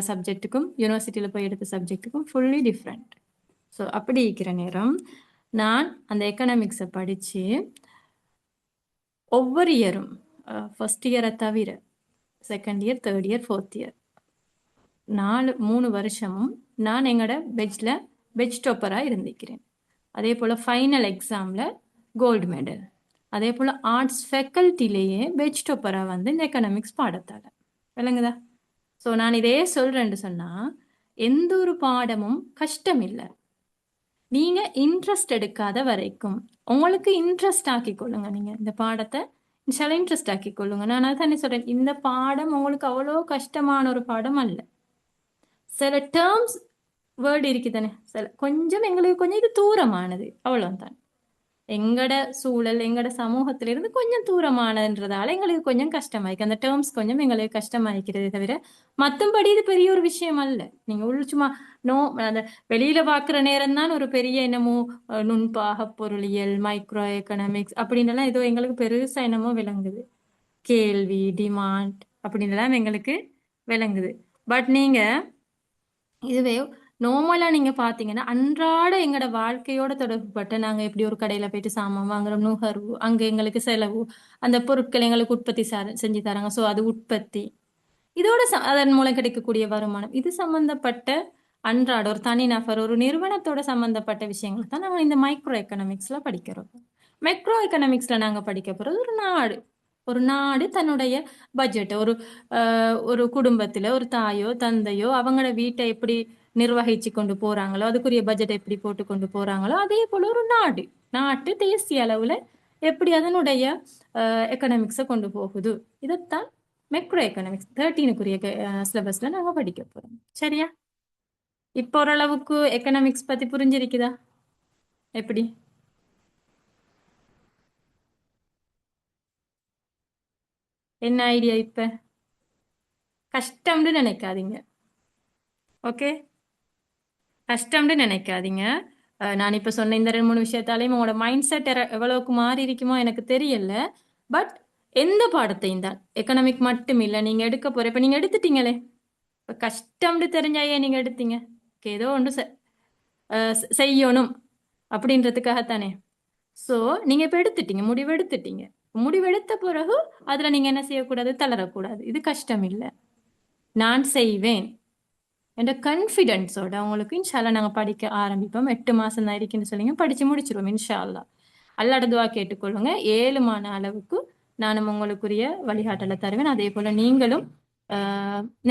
சப்ஜெக்ட்டுக்கும் யூனிவர்சிட்டியில் போய் எடுத்த சப்ஜெக்ட்டுக்கும் ஃபுல்லி டிஃப்ரெண்ட். ஸோ அப்படி இருக்கிற நேரம் நான் அந்த எக்கனாமிக்ஸை படித்து ஒவ்வொரு இயரும் ஃபர்ஸ்ட் இயரை தவிர second year, third year, fourth year 3 வருஷமும் நான் எங்களோட பெஜ் டாப்பராக இருந்திருக்கிறேன். அதே போல் ஃபைனல் எக்ஸாமில் கோல்டு மெடல். அதே போல் ஆர்ட்ஸ் ஃபேக்கல்ட்டிலேயே பெஜ் டாப்பராக வந்து இந்த எக்கனாமிக்ஸ் பாடத்தால் விளங்குதா? ஸோ நான் இதே சொல்கிறேன்னு சொன்னால் எந்த ஒரு பாடமும் கஷ்டம் இல்லை. நீங்கள் இன்ட்ரெஸ்ட் எடுக்காத வரைக்கும் உங்களுக்கு இன்ட்ரெஸ்ட் ஆக்கி கொள்ளுங்க. நீங்கள் இந்த பாடத்தை சில இன்ட்ரெஸ்ட் ஆக்கி கொள்ளுங்க. நான் அதான் சொல்கிறேன், இந்த பாடம் உங்களுக்கு அவ்வளோ கஷ்டமான ஒரு பாடம் அல்ல. சில டேர்ம்ஸ் வேர்டு இருக்குதானே, சில கொஞ்சம் எங்களுக்கு கொஞ்சம் இது தூரமானது, அவ்வளோதான். எங்கட சூழல் எங்கட சமூகத்திலிருந்து கொஞ்சம் தூரமானதுன்றதால எங்களுக்கு கொஞ்சம் கஷ்டமாயிருக்கு. அந்த டேர்ம்ஸ் கொஞ்சம் எங்களுக்கு கஷ்டமாயிக்கிறதே தவிர மற்றபடி இது பெரிய ஒரு விஷயம் அல்ல. நீங்க சும்மா அந்த வெளியில பாக்குற நேரம் தான் ஒரு பெரிய என்னமோ நுண்பாக பொருளியல், மைக்ரோ எக்கனாமிக்ஸ் அப்படின்னு ஏதோ எங்களுக்கு பெருசா என்னமோ விளங்குது. கேள்வி, டிமாண்ட் அப்படின்னு எங்களுக்கு விளங்குது. பட் நீங்க இதுவே நார்மலா நீங்க பாத்தீங்கன்னா அன்றாட எங்களோட வாழ்க்கையோட தொடர்புபட்ட நாங்க எப்படி ஒரு கடையில போயிட்டு சாமான் வாங்குறோம், நுகர்வு, அங்க எங்களுக்கு செலவு, அந்த பொருட்கள் எங்களுக்கு உற்பத்தி செஞ்சு தராங்க. ஸோ அது உற்பத்தி, இதோட அதன் மூலம் கிடைக்கக்கூடிய வருமானம், இது சம்பந்தப்பட்ட அன்றாட ஒரு தனிநபர் ஒரு நிறுவனத்தோட சம்பந்தப்பட்ட விஷயங்கள் தான் நாங்கள் இந்த மைக்ரோ எக்கனாமிக்ஸ்ல படிக்கிறோம். மைக்ரோ எக்கனாமிக்ஸ்ல நாங்க படிக்க போறது ஒரு நாடு தன்னுடைய பட்ஜெட், ஒரு குடும்பத்துல ஒரு தாயோ தந்தையோ அவங்களோட வீட்டை எப்படி நிர்வகிச்சு கொண்டு போறாங்களோ, அதுக்குரிய பட்ஜெட் எப்படி போட்டு கொண்டு போறாங்களோ, அதே போல ஒரு நாட்டு தேசிய அளவுல எப்படி அதனுடைய எக்கனாமிக்ஸை கொண்டு போகுது. இதைத்தான் மைக்ரோ எக்கனாமிக்ஸ் 13க்குரிய சிலபஸ்ல நாங்க படிக்க போறோம். சரியா? இப்போ ஓரளவுக்கு எக்கனாமிக்ஸ் பத்தி புரிஞ்சிருக்குதா? எப்படி என்ன ஐடியா? இப்ப கஷ்டம்னு நினைக்காதீங்க. ஓகே, கஷ்டம்னு நினைக்காதீங்க. நான் இப்ப சொன்ன இந்த 2-3 விஷயத்தாலையும் உங்களோட மைண்ட் செட் எவ்வளவுக்கு மாறி இருக்குமோ எனக்கு தெரியல. பட் எந்த பாடத்தையும் தான், எக்கனாமிக் மட்டும் இல்லை, நீங்க எடுக்க போற, இப்ப நீங்க எடுத்துட்டீங்களே, இப்ப கஷ்டம்னு தெரிஞ்சாயே நீங்க எடுத்தீங்க. ஏதோ ஒன்று செய்யணும் அப்படின்றதுக்காகத்தானே. ஸோ நீங்க இப்ப எடுத்துட்டீங்க, முடிவெடுத்த பிறகு அதுல நீங்க என்ன செய்யக்கூடாது, தளரக்கூடாது. இது கஷ்டம் இல்லை, நான் செய்வேன் என்ற கான்ஃபிடென்ஸோட உங்களுக்கு இன்ஷால்லா நாங்கள் படிக்க ஆரம்பிப்போம். 8 மாசம் தான் இருக்குன்னு சொல்லிங்க, படிச்சு முடிச்சிருவோம் இன்ஷால்லா. அல்லாஹ்ட துஆ கேட்டுக்கொள்ளுங்க. 7 அளவுக்கு நானும் உங்களுக்குரிய வழிகாட்டலை தருவேன். அதே போல நீங்களும்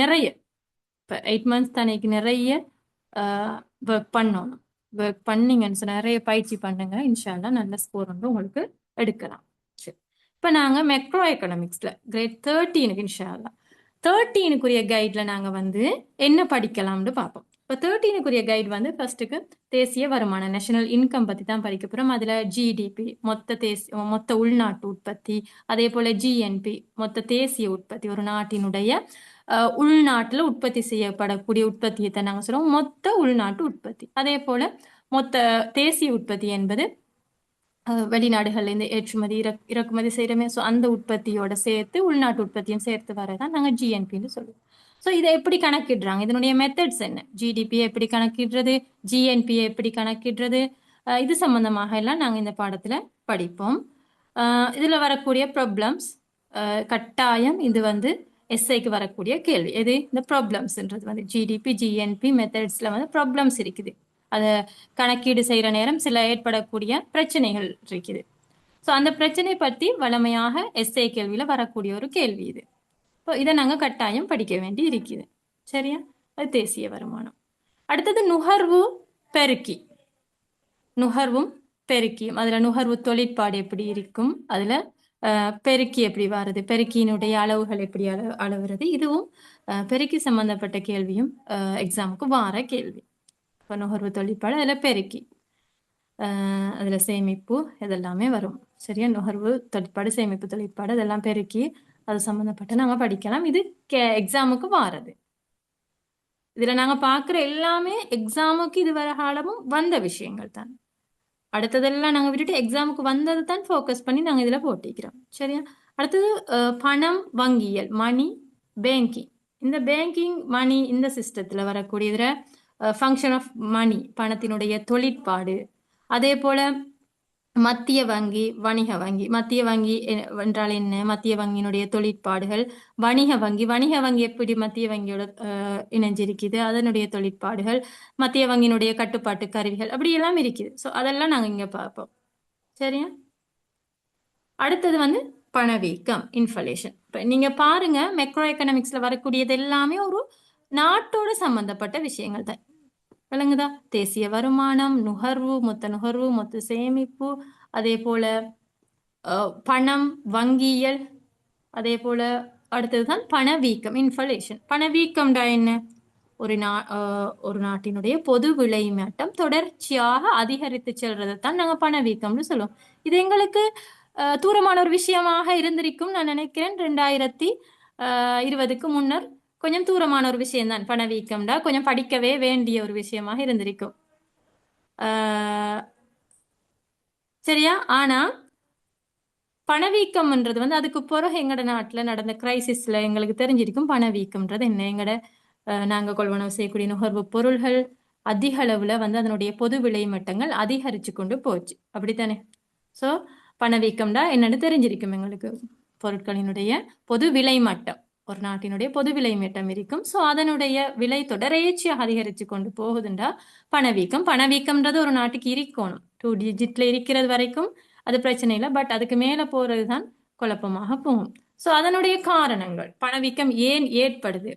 நிறைய இப்போ 8 months தானேக்கு நிறைய ஒர்க் பண்ணணும். ஒர்க் பண்ணீங்கன்னு சொன்னால் நிறைய பயிற்சி பண்ணுங்க, இன்ஷால்லா நல்ல ஸ்கோர் வந்து உங்களுக்கு எடுக்கலாம். சரி, இப்போ நாங்கள் மைக்ரோ எக்கனாமிக்ஸில் கிரேட் 13க்கு இன்ஷால்லா 13க்குரிய கைடில் நாங்கள் வந்து என்ன படிக்கலாம்னு பார்ப்போம். இப்போ 13க்குரிய கைடு வந்து ஃபர்ஸ்ட்டுக்கு தேசிய வருமானம், நேஷனல் இன்கம் பற்றி தான் படிக்க போகிறோம். அதில் ஜிடிபி, மொத்த உள்நாட்டு உற்பத்தி, அதே போல் ஜிஎன்பி, மொத்த தேசிய உற்பத்தி, ஒரு நாட்டினுடைய உள்நாட்டில் உற்பத்தி செய்யப்படக்கூடிய உற்பத்தியை தான் நாங்கள் சொல்லுவோம் மொத்த உள்நாட்டு உற்பத்தி. அதே போல மொத்த தேசிய உற்பத்தி என்பது வெளிநாடுகள்ல இருந்து ஏற்றுமதி இறக்குமதி செய்யறமே. ஸோ அந்த உற்பத்தியோட சேர்த்து உள்நாட்டு உற்பத்தியும் சேர்த்து வரதான் நாங்கள் ஜிஎன்பின்னு சொல்லுவோம். ஸோ இதை எப்படி கணக்கிடுறாங்க, இதனுடைய மெத்தட்ஸ் என்ன, ஜிடிபியை எப்படி கணக்கிடுறது, ஜிஎன்பியை எப்படி கணக்கிடுறது, இது சம்பந்தமாக எல்லாம் நாங்கள் இந்த பாடத்துல படிப்போம். இதுல வரக்கூடிய ப்ராப்ளம்ஸ் கட்டாயம் இது வந்து எஸ்ஐக்கு வரக்கூடிய கேள்வி. எது இந்த ப்ராப்ளம்ஸ்ன்றது வந்து ஜிடிபி ஜிஎன்பி மெத்தட்ஸ்ல வந்து ப்ராப்ளம்ஸ் இருக்குது. அதை கணக்கீடு செய்யற நேரம் சில ஏற்படக்கூடிய பிரச்சனைகள் இருக்குது. ஸோ அந்த பிரச்சனை பற்றி வளமையாக எஸ்ஐ கேள்வியில வரக்கூடிய ஒரு கேள்வி இது. இப்போ இதை நாங்கள் கட்டாயம் படிக்க வேண்டி இருக்குது. சரியா? அது தேசிய வருமானம். அடுத்தது நுகர்வும் பெருக்கியும். அதுல நுகர்வு தொழிற்பாடு எப்படி இருக்கும், அதுல பெருக்கி எப்படி வர்றது, பெருக்கியினுடைய அளவுகள் எப்படி அளவுறது, இதுவும் பெருக்கி சம்பந்தப்பட்ட கேள்வியும் எக்ஸாமுக்கு வார கேள்வி. இப்போ நுகர்வு தொழிற்பாடு, அதில் பெருக்கி, அதில் சேமிப்பு, இதெல்லாமே வரும். சரியா? நுகர்வு தொழிற்பாடு, சேமிப்பு தொழிற்பாடு, அதெல்லாம் பெருக்கி அது சம்பந்தப்பட்டு நாங்கள் படிக்கலாம். இது எக்ஸாமுக்கு வாரது. இதில் நாங்கள் பார்க்குற எல்லாமே எக்ஸாமுக்கு இதுவரை காலமும் வந்த விஷயங்கள் தான். அடுத்ததெல்லாம் நாங்கள் விட்டுட்டு எக்ஸாமுக்கு வந்தது தான் ஃபோக்கஸ் பண்ணி நாங்கள் இதில் போட்டிக்கிறோம். சரியா? அடுத்தது பணம், வங்கியல், மணி, பேங்கிங். இந்த பேங்கிங், மணி, இந்த சிஸ்டத்தில் வரக்கூடிய இதில் ஃபங்க்ஷன் ஆஃப் மணி, பணத்தினுடைய தொழிற்பாடு, அதே போல் மத்திய வங்கி, வணிக வங்கி. மத்திய வங்கி என்றால் என்ன, மத்திய வங்கியினுடைய தொழிற்பாடுகள், வணிக வங்கி, வணிக வங்கி எப்படி மத்திய வங்கியோட இணைஞ்சிருக்குது, அதனுடைய தொழிற்பாடுகள், மத்திய வங்கியினுடைய கட்டுப்பாட்டு கருவிகள், அப்படி எல்லாம் இருக்குது. ஸோ அதெல்லாம் நாங்கள் இங்கே பார்ப்போம். சரியா? அடுத்தது வந்து பணவீக்கம், இன்ஃப்ளேஷன். இப்போ நீங்கள் பாருங்க, மெக்ரோ எக்கனாமிக்ஸில் வரக்கூடியது எல்லாமே ஒரு நாட்டோட சம்பந்தப்பட்ட விஷயங்கள் தான். விளங்குதா? தேசிய வருமானம், நுகர்வு, மொத்த நுகர்வு, மொத்த சேமிப்பு, அதே போல பணம், வங்கியல், அதே போல அடுத்ததுதான் பணவீக்கம், இன்ஃப்ளேஷன். பணவீக்கம்டா என்ன? ஒரு நாட்டினுடைய பொது விலை மாட்டம் தொடர்ச்சியாக அதிகரித்து செல்றதை தான் நாங்கள் பணவீக்கம்னு சொல்லுவோம். இது எங்களுக்கு தூரமான ஒரு விஷயமாக இருந்திருக்கும் நான் நினைக்கிறேன். 2020க்கு முன்னர் கொஞ்சம் தூரமான ஒரு விஷயம்தான் பணவீக்கம்டா, கொஞ்சம் படிக்கவே வேண்டிய ஒரு விஷயமாக இருந்திருக்கும். சரியா? ஆனா பணவீக்கம்ன்றது வந்து அதுக்கு பிறகு எங்கட நாட்டில் நடந்த கிரைசிஸ்ல எங்களுக்கு தெரிஞ்சிருக்கும் பணவீக்கம்ன்றது என்ன. எங்கட நாங்கள் கொள்வனவு செய்யக்கூடிய நுகர்வு பொருள்கள் அதிக அளவுல வந்து அதனுடைய பொது விலை மட்டங்கள் அதிகரிச்சு கொண்டு போச்சு. அப்படித்தானே? ஸோ பணவீக்கம்டா என்னன்னு தெரிஞ்சிருக்கும் எங்களுக்கு. பொருட்களினுடைய பொது விலை மட்டம், ஒரு நாட்டினுடைய பொது விலை மட்டம் இருக்கும். ஸோ அதனுடைய விலை தொடரேச்சியாக அதிகரிச்சு கொண்டு போகுதுண்டா பணவீக்கம். பணவீக்கம்ன்றது ஒரு நாட்டுக்கு இருக்கணும், 2 டிஜிட்ல இருக்கிறது வரைக்கும் அது பிரச்சனை இல்லை. பட் அதுக்கு மேலே போறது தான் குழப்பமாக போகும். ஸோ அதனுடைய காரணங்கள், பணவீக்கம் ஏன் ஏற்படுது,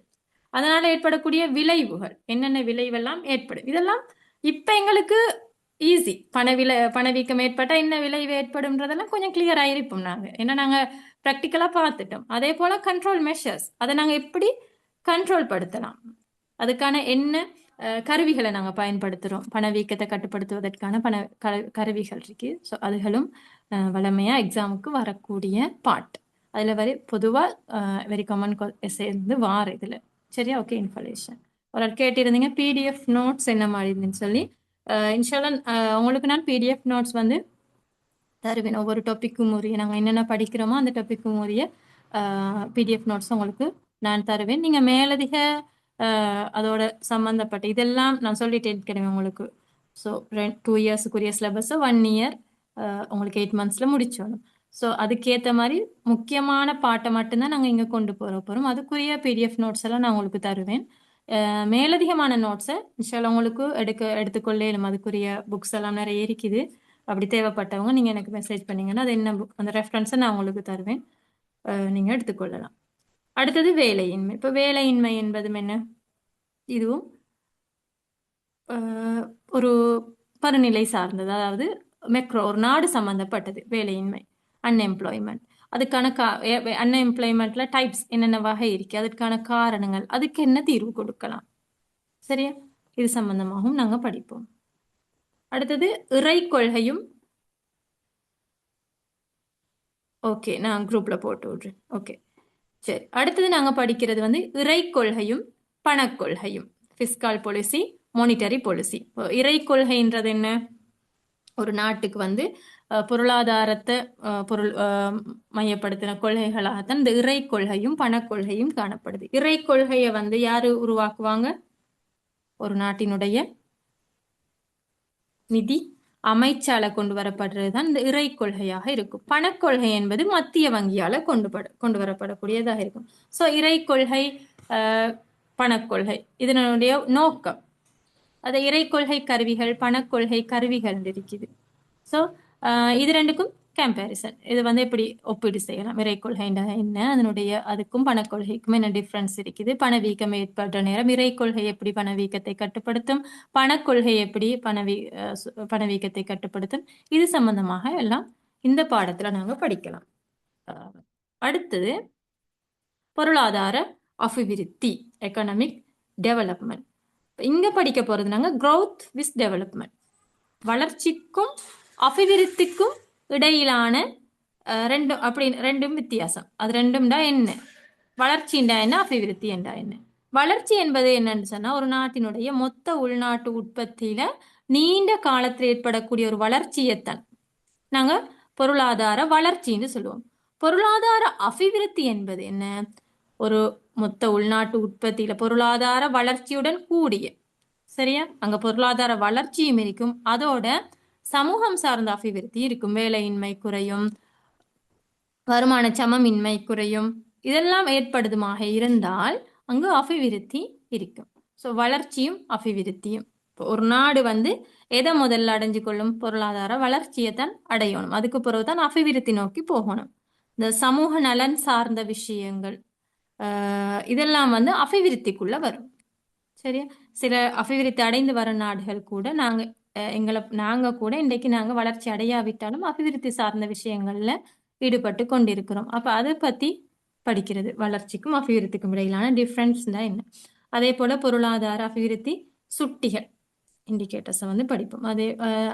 அதனால ஏற்படக்கூடிய விளைவுகள், என்னென்ன விளைவெல்லாம் ஏற்படும், இதெல்லாம் இப்ப எங்களுக்கு ஈஸி. பணவீக்கம் ஏற்பட்டா என்ன விளைவு ஏற்படும்ன்றதெல்லாம் கொஞ்சம் கிளியர் ஆயிருப்போம் நாங்க. ஏன்னா நாங்க ப்ராக்டிக்கலா பார்த்துட்டோம். அதே போல கண்ட்ரோல் மெஷர்ஸ், அதை நாங்க எப்படி கண்ட்ரோல் படுத்தலாம், அதுக்கான என்ன கருவிகளை நாங்கள் பயன்படுத்துகிறோம். பணவீக்கத்தை கட்டுப்படுத்துவதற்கான கருவிகள் இருக்கு. ஸோ அதுகளும் வளமையாக எக்ஸாமுக்கு வரக்கூடிய பார்ட். அதில் பொதுவாக வெரி காமன் சேர்ந்து வார இதில். சரியா? ஓகே. இன்ஃபர்மேஷன் ஒரு கேட்டிருந்தீங்க பிடிஎஃப் நோட்ஸ் என்ன மாதிரி இருந்துன்னு சொல்லி. இன்ஷால்லா உங்களுக்கு நான் பிடிஎஃப் நோட்ஸ் வந்து தருவேன். ஒவ்வொரு டாப்பிக்கும் உரிய நாங்கள் என்னென்ன படிக்கிறோமோ அந்த டாப்பிக்கும் உரிய பிடிஎஃப் நோட்ஸ் உங்களுக்கு நான் தருவேன். நீங்கள் மேலதிக அதோட சம்மந்தப்பட்ட இதெல்லாம் நான் சொல்லிட்டேன் ஏற்கனவே உங்களுக்கு. ஸோ 2 இயர்ஸுக்குரிய சிலபஸை 1 இயர் உங்களுக்கு 8 மந்த்ஸில் முடிச்சோணும். ஸோ அதுக்கேற்ற மாதிரி முக்கியமான பாட்டை மட்டும்தான் நாங்கள் இங்கே கொண்டு போகிறோம். அதுக்குரிய பிடிஎஃப் நோட்ஸ் எல்லாம் நான் உங்களுக்கு தருவேன். மேலதிகமான நோட்ஸை இன்ஷால்லா உங்களுக்கு எடுத்துக்கொள்ளேன். அதுக்குரிய புக்ஸ் எல்லாம் நிறைய இருக்குது. அப்படி தேவைப்பட்டவங்க நீங்கள் எனக்கு மெசேஜ் பண்ணீங்கன்னா அது என்ன புக், அந்த ரெஃபரன்ஸை நான் உங்களுக்கு தருவேன், நீங்கள் எடுத்துக்கொள்ளலாம். அடுத்தது வேலையின்மை. இப்போ வேலையின்மை என்பதும் என்ன, இதுவும் ஒரு பருநிலை சார்ந்தது. அதாவது மெக்ரோ, ஒரு நாடு சம்பந்தப்பட்டது வேலையின்மை, அன்எம்ப்ளாய்மெண்ட். அதுக்கான அன்எம்ப்ளாய்மெண்ட்ல டைப்ஸ் என்னென்ன வகை இருக்கு, அதற்கான காரணங்கள், அதுக்கு என்ன தீர்வு கொடுக்கலாம். சரியா? இது சம்பந்தமாகவும் நாங்க படிப்போம். அடுத்தது இறை கொள்கையும். ஓகே, நான் குரூப்ல போட்டு விடுறேன். ஓகே, சரி. அடுத்தது நாங்க படிக்கிறது வந்து இறை கொள்கையும் பணக்கொள்கையும், பிஸ்கால் பாலிசி, மானிட்டரி பாலிசி. இறை கொள்கைன்றது என்ன, ஒரு நாட்டுக்கு வந்து பொருளாதாரத்தை மையப்படுத்தின கொள்கைகளாகத்தான் இந்த இறை கொள்கையும் பணக்கொள்கையும் காணப்படுது. இறை கொள்கையை வந்து யாரு உருவாக்குவாங்க, ஒரு நாட்டினுடைய நிதி அமைச்சால கொண்டு வரப்படுறதுதான் இந்த இறை கொள்கையாக இருக்கும். பணக்கொள்கை என்பது மத்திய வங்கியால கொண்டு வரப்படக்கூடியதாக இருக்கும். ஸோ இறை கொள்கை, பணக்கொள்கை, இதனுடைய நோக்கம், அது இறை கொள்கை கருவிகள், பணக்கொள்கை கருவிகள் இருக்குது. ஸோ இது ரெண்டுக்கும் கம்பேரிசன், இது வந்து எப்படி ஒப்பீடு செய்யலாம். இறை கொள்கை என்ன, அதனுடைய அதுக்கும் பணக்கொள்கைக்கும் என்ன டிஃப்ரென்ஸ் இருக்குது, பணவீக்கம் ஏற்படுற நேரம் இறை கொள்கை எப்படி பணவீக்கத்தை கட்டுப்படுத்தும், பணக்கொள்கை எப்படி பணவீக்கத்தை கட்டுப்படுத்தும், இது சம்பந்தமாக எல்லாம் இந்த பாடத்துல நாங்க படிக்கலாம். அடுத்தது பொருளாதார அபிவிருத்தி, எக்கனாமிக் டெவலப்மெண்ட். இங்க படிக்க போறது நாங்க growth with டெவலப்மெண்ட், வளர்ச்சிக்கும் அபிவிருத்திக்கும் இடையிலான ரெண்டும் அப்படி ரெண்டும் வித்தியாசம். அது ரெண்டும்டா என்ன, வளர்ச்சிண்டா என்ன, அபிவிருத்தி என்றா என்ன. வளர்ச்சி என்பது என்னன்னு சொன்னா ஒரு நாட்டினுடைய மொத்த உள்நாட்டு உற்பத்தியில நீண்ட காலத்தில் ஏற்படக்கூடிய ஒரு வளர்ச்சியைத்தான் நாங்க பொருளாதார வளர்ச்சின்னு சொல்லுவோம். பொருளாதார அபிவிருத்தி என்பது என்ன, ஒரு மொத்த உள்நாட்டு உற்பத்தியில பொருளாதார வளர்ச்சியுடன் கூடிய, சரியா, அங்க பொருளாதார வளர்ச்சியும் இருக்கும், அதோட சமூகம் சார்ந்த அபிவிருத்தி இருக்கும். வேலையின்மை குறையும், வருமான சமமின்மை குறையும், இதெல்லாம் ஏற்படுதுமாக இருந்தால் அங்கு அபிவிருத்தி இருக்கும். ஸோ வளர்ச்சியும் அபிவிருத்தியும். ஒரு நாடு வந்து எதை முதல்ல அடைஞ்சு கொள்ளும், பொருளாதார வளர்ச்சியை தான் அடையணும், அதுக்கு பிறகு தான் அபிவிருத்தி நோக்கி போகணும். இந்த சமூக நலன் சார்ந்த விஷயங்கள் இதெல்லாம் வந்து அபிவிருத்திக்குள்ள வரும். சரியா, சில அபிவிருத்தி அடைந்து வர நாடுகள் கூட நாங்க கூட இன்றைக்கு நாங்க வளர்ச்சி அடையாவிட்டாலும் அபிவிருத்தி சார்ந்த விஷயங்கள்ல ஈடுபட்டு கொண்டிருக்கிறோம். அப்ப அதை பத்தி படிக்கிறது, வளர்ச்சிக்கும் அபிவிருத்திக்கும் இடையிலான டிஃப்ரென்ஸ் தான் என்ன. அதே போல பொருளாதார அபிவிருத்தி சுட்டிகள், இண்டிகேட்டர்ஸை வந்து படிப்போம். அதே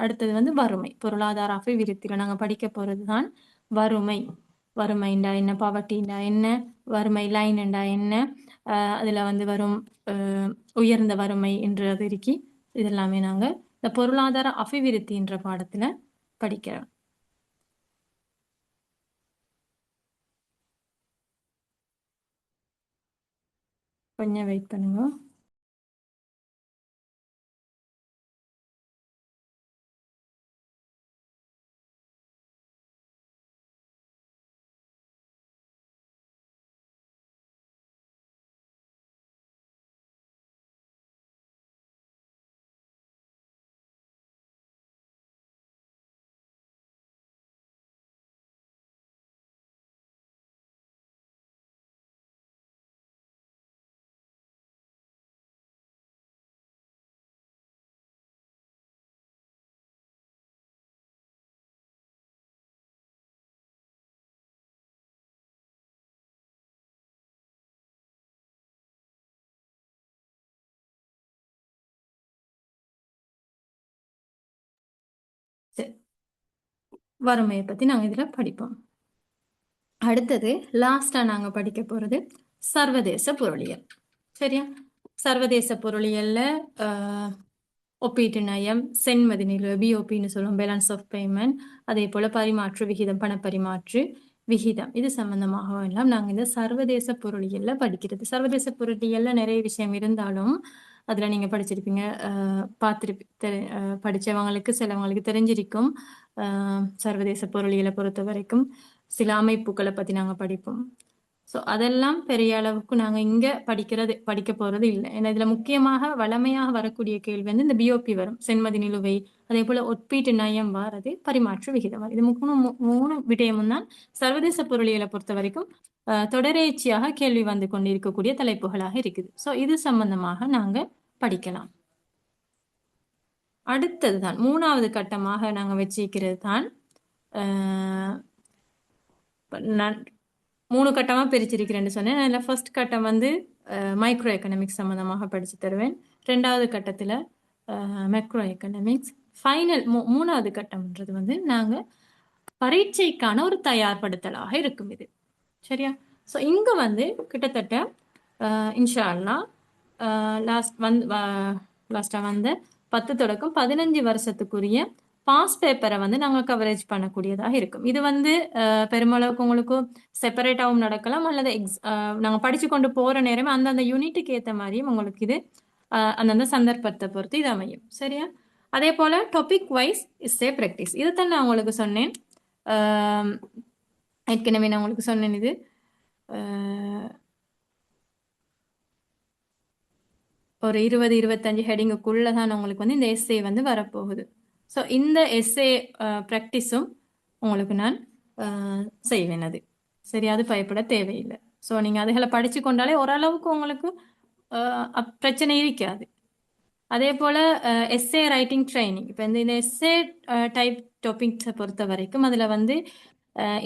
அடுத்தது வந்து வறுமை. பொருளாதார அபிவிருத்தியில நாங்க படிக்க போறது தான் வறுமை. வறுமைண்டா என்ன, பவர்ட்டிண்டா என்ன, வறுமை லைன்ண்டா என்ன, அதுல வந்து வரும் உயர்ந்த வறுமை என்றது இருக்கி, இதெல்லாமே நாங்க இந்த பொருளாதார அபிவிருத்தி என்ற பாடத்துல படிக்கிறோம். கொஞ்சம் வெயிட் பண்ணுங்க. சரி, வறுமையை பத்தி நாங்க இதுல படிப்போம். அடுத்தது லாஸ்டா நாங்க படிக்க போறது சர்வதேச பொருளியல். சரியா, சர்வதேச பொருளியல்ல ஒப்பீட்டு நயம், சென்மதி நிலை, பிஓபின்னு சொல்லுவோம், பேலன்ஸ் ஆஃப் பேமெண்ட், அதே போல பரிமாற்று விகிதம், பணப்பரிமாற்று விகிதம், இது சம்பந்தமாக எல்லாம் நாங்கள் இந்த சர்வதேச பொருளியல்ல படிக்கிறது. சர்வதேச பொருளியல்ல நிறைய விஷயம் இருந்தாலும் அதுல நீங்க படிச்சிருப்பீங்க, படிச்சவங்களுக்கு சிலவங்களுக்கு தெரிஞ்சிருக்கும். சர்வதேச பொருளியலை பொறுத்த வரைக்கும் சில அமைப்புகளை பத்தி நாங்க படிப்போம். ஸோ அதெல்லாம் பெரிய அளவுக்கு நாங்கள் இங்கே படிக்க போகிறது இல்லை. ஏன்னா இதில் முக்கியமாக வளமையாக வரக்கூடிய கேள்வி வந்து இந்த பிஓபி வரும், சென்மதி நிலுவை, அதே போல் ஒப்பீட்டு நயம் வாரது, பரிமாற்று விகிதம் வரும். இது மூணு விடயமும் தான் சர்வதேச பொருளியலை பொறுத்த வரைக்கும் தொடரேச்சியாக கேள்வி வந்து கொண்டிருக்கக்கூடிய தலைப்புகளாக இருக்குது. ஸோ இது சம்பந்தமாக நாங்கள் படிக்கலாம். அடுத்தது தான் மூணாவது கட்டமாக நாங்கள் வச்சிருக்கிறது தான், மூணு கட்டமாக பிரிச்சிருக்கிறேன்னு சொன்னேன். அதில் ஃபர்ஸ்ட் கட்டம் வந்து மைக்ரோ எக்கனாமிக்ஸ் சம்மந்தமாக படித்து தருவேன். ரெண்டாவது கட்டத்தில் மேக்ரோ எக்கனாமிக்ஸ். ஃபைனல் மூணாவது கட்டம்ன்றது வந்து நாங்கள் பரீட்சைக்கான ஒரு தயார்படுத்தலாக இருக்கும் இது. சரியா, ஸோ இங்கே வந்து கிட்டத்தட்ட இன்ஷா அல்லாஹ் லாஸ்ட்டாக வந்து 10 தொடக்கம் 15 வருஷத்துக்குரிய பாஸ் பேப்பரை வந்து நாங்கள் கவரேஜ் பண்ணக்கூடியதாக இருக்கும். இது வந்து பெருமளவுக்கு உங்களுக்கு செப்பரேட்டாகவும் நடக்கலாம், அல்லது நாங்கள் படித்து கொண்டு போகிற நேரமே அந்தந்த யூனிட்டுக்கு ஏற்ற மாதிரியும் உங்களுக்கு இது அந்தந்த சந்தர்ப்பத்தை பொறுத்து இது அமையும். சரியா, அதே போல் டாபிக் வைஸ் இஸ்ஸே ப்ராக்டிஸ், இதைத்தான் நான் உங்களுக்கு சொன்னேன் ஏற்கனவே. நான் உங்களுக்கு சொன்னேன் இது ஒரு 20-25 ஹெடிங்குக்குள்ளே தான் உங்களுக்கு வந்து இந்த எஸ்ஏ வந்து வரப்போகுது. ஸோ இந்த எஸ்ஏ ப்ராக்டிஸும் உங்களுக்கு நான் செய்வேன். அது சரி, அது பயப்பட தேவையில்லை. ஸோ நீங்கள் அதுகளை படித்து கொண்டாலே ஓரளவுக்கு உங்களுக்கு பிரச்சனை இருக்காது. அதே போல் எஸ்ஏ ரைட்டிங் ட்ரைனிங், இப்போ இந்த எஸ்ஏ டைப் டாபிக்ஸை பொறுத்த வரைக்கும் அதில் வந்து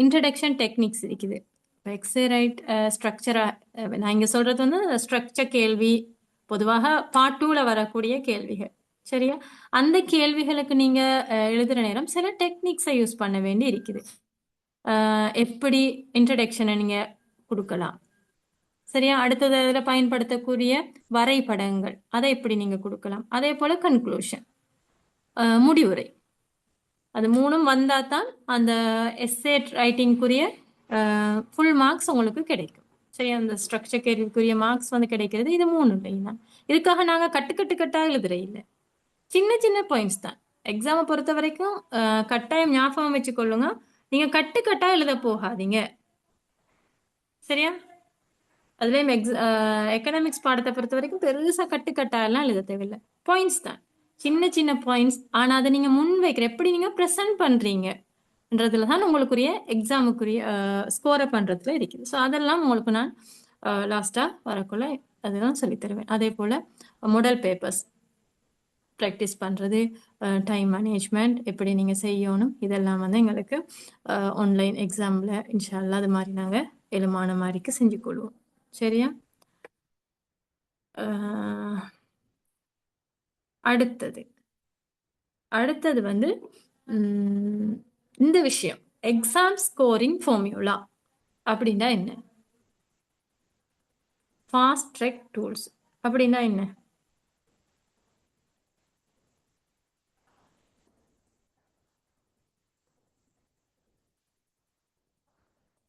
இன்ட்ரடக்ஷன் டெக்னிக்ஸ் இருக்குது. எக்ஸே ரைட் ஸ்ட்ரக்சரா நான் இங்க சொல்றது வந்து ஸ்ட்ரக்சர் கேள்வி, பொதுவாக பார்ட் 2ல வரக்கூடிய கேள்விகள். சரியா? அந்த கேள்விகளுக்கு நீங்க எழுதுற நேரம் சில டெக்னிக்ஸை யூஸ் பண்ண வேண்டி இருக்குது. எப்படி இன்ட்ரடக்ஷனை நீங்க கொடுக்கலாம். சரியா? அடுத்தது அதில் பயன்படுத்தக்கூடிய வரைபடங்கள் அதை எப்படி நீங்க கொடுக்கலாம். அதே போல கன்க்ளூஷன், முடிவுரை, அது மூணும் வந்தா தான் அந்த எஸ்ஏ ரைட்டிங்குரிய ஃபுல் மார்க்ஸ் உங்களுக்கு கிடைக்கும். சரி, அந்த ஸ்ட்ரக்சர் கேள்விக்குரிய மார்க்ஸ் வந்து கிடைக்கிறது இது மூணு இல்லைங்களா. இதுக்காக நாங்க கட்டாக எழுதுற இல்லை, சின்ன சின்ன பாயிண்ட்ஸ் தான். எக்ஸாமை பொறுத்த வரைக்கும் கட்டாயம் ஞாபகம் வச்சுக்கொள்ளுங்க, நீங்க கட்டா எழுத போகாதீங்க. சரியா? அதுலேயும் எக்கனாமிக்ஸ் பாடத்தை பொறுத்த வரைக்கும் பெருசா கட்டாயெல்லாம் எழுத தேவையில்லை, பாயிண்ட்ஸ் தான், சின்ன சின்ன பாயிண்ட்ஸ். ஆனா அதை நீங்க முன் வைக்கிற எப்படி நீங்க ப்ரெசென்ட் பண்றீங்கன்றதுல தான் உங்களுக்குரிய எக்ஸாமுக்குரிய ஸ்கோரை பண்றதுல இருக்குது. ஸோ அதெல்லாம் உங்களுக்கு நான் லாஸ்டா வரக்குள்ள அதெல்லாம் சொல்லி தருவேன். அதே போல மாடல் பேப்பர்ஸ் ப்ராக்டிஸ் பண்றது, டைம் மேனேஜ்மெண்ட் எப்படி நீங்க செய்யணும், இதெல்லாம் வந்து எங்களுக்கு ஆன்லைன் எக்ஸாம்ல இன்ஷா அல்லாஹ் அது மாதிரி நாங்க எழுமான மாதிரிக்கு செஞ்சு கொள்வோம். சரியா? அடுத்தது வந்து இந்த விஷயம், எக்ஸாம் ஸ்கோரிங் ஃபார்முலா அப்படின்னா என்ன, ஃபாஸ்ட் ட்ராக் டூல்ஸ் அப்படின்னா என்ன,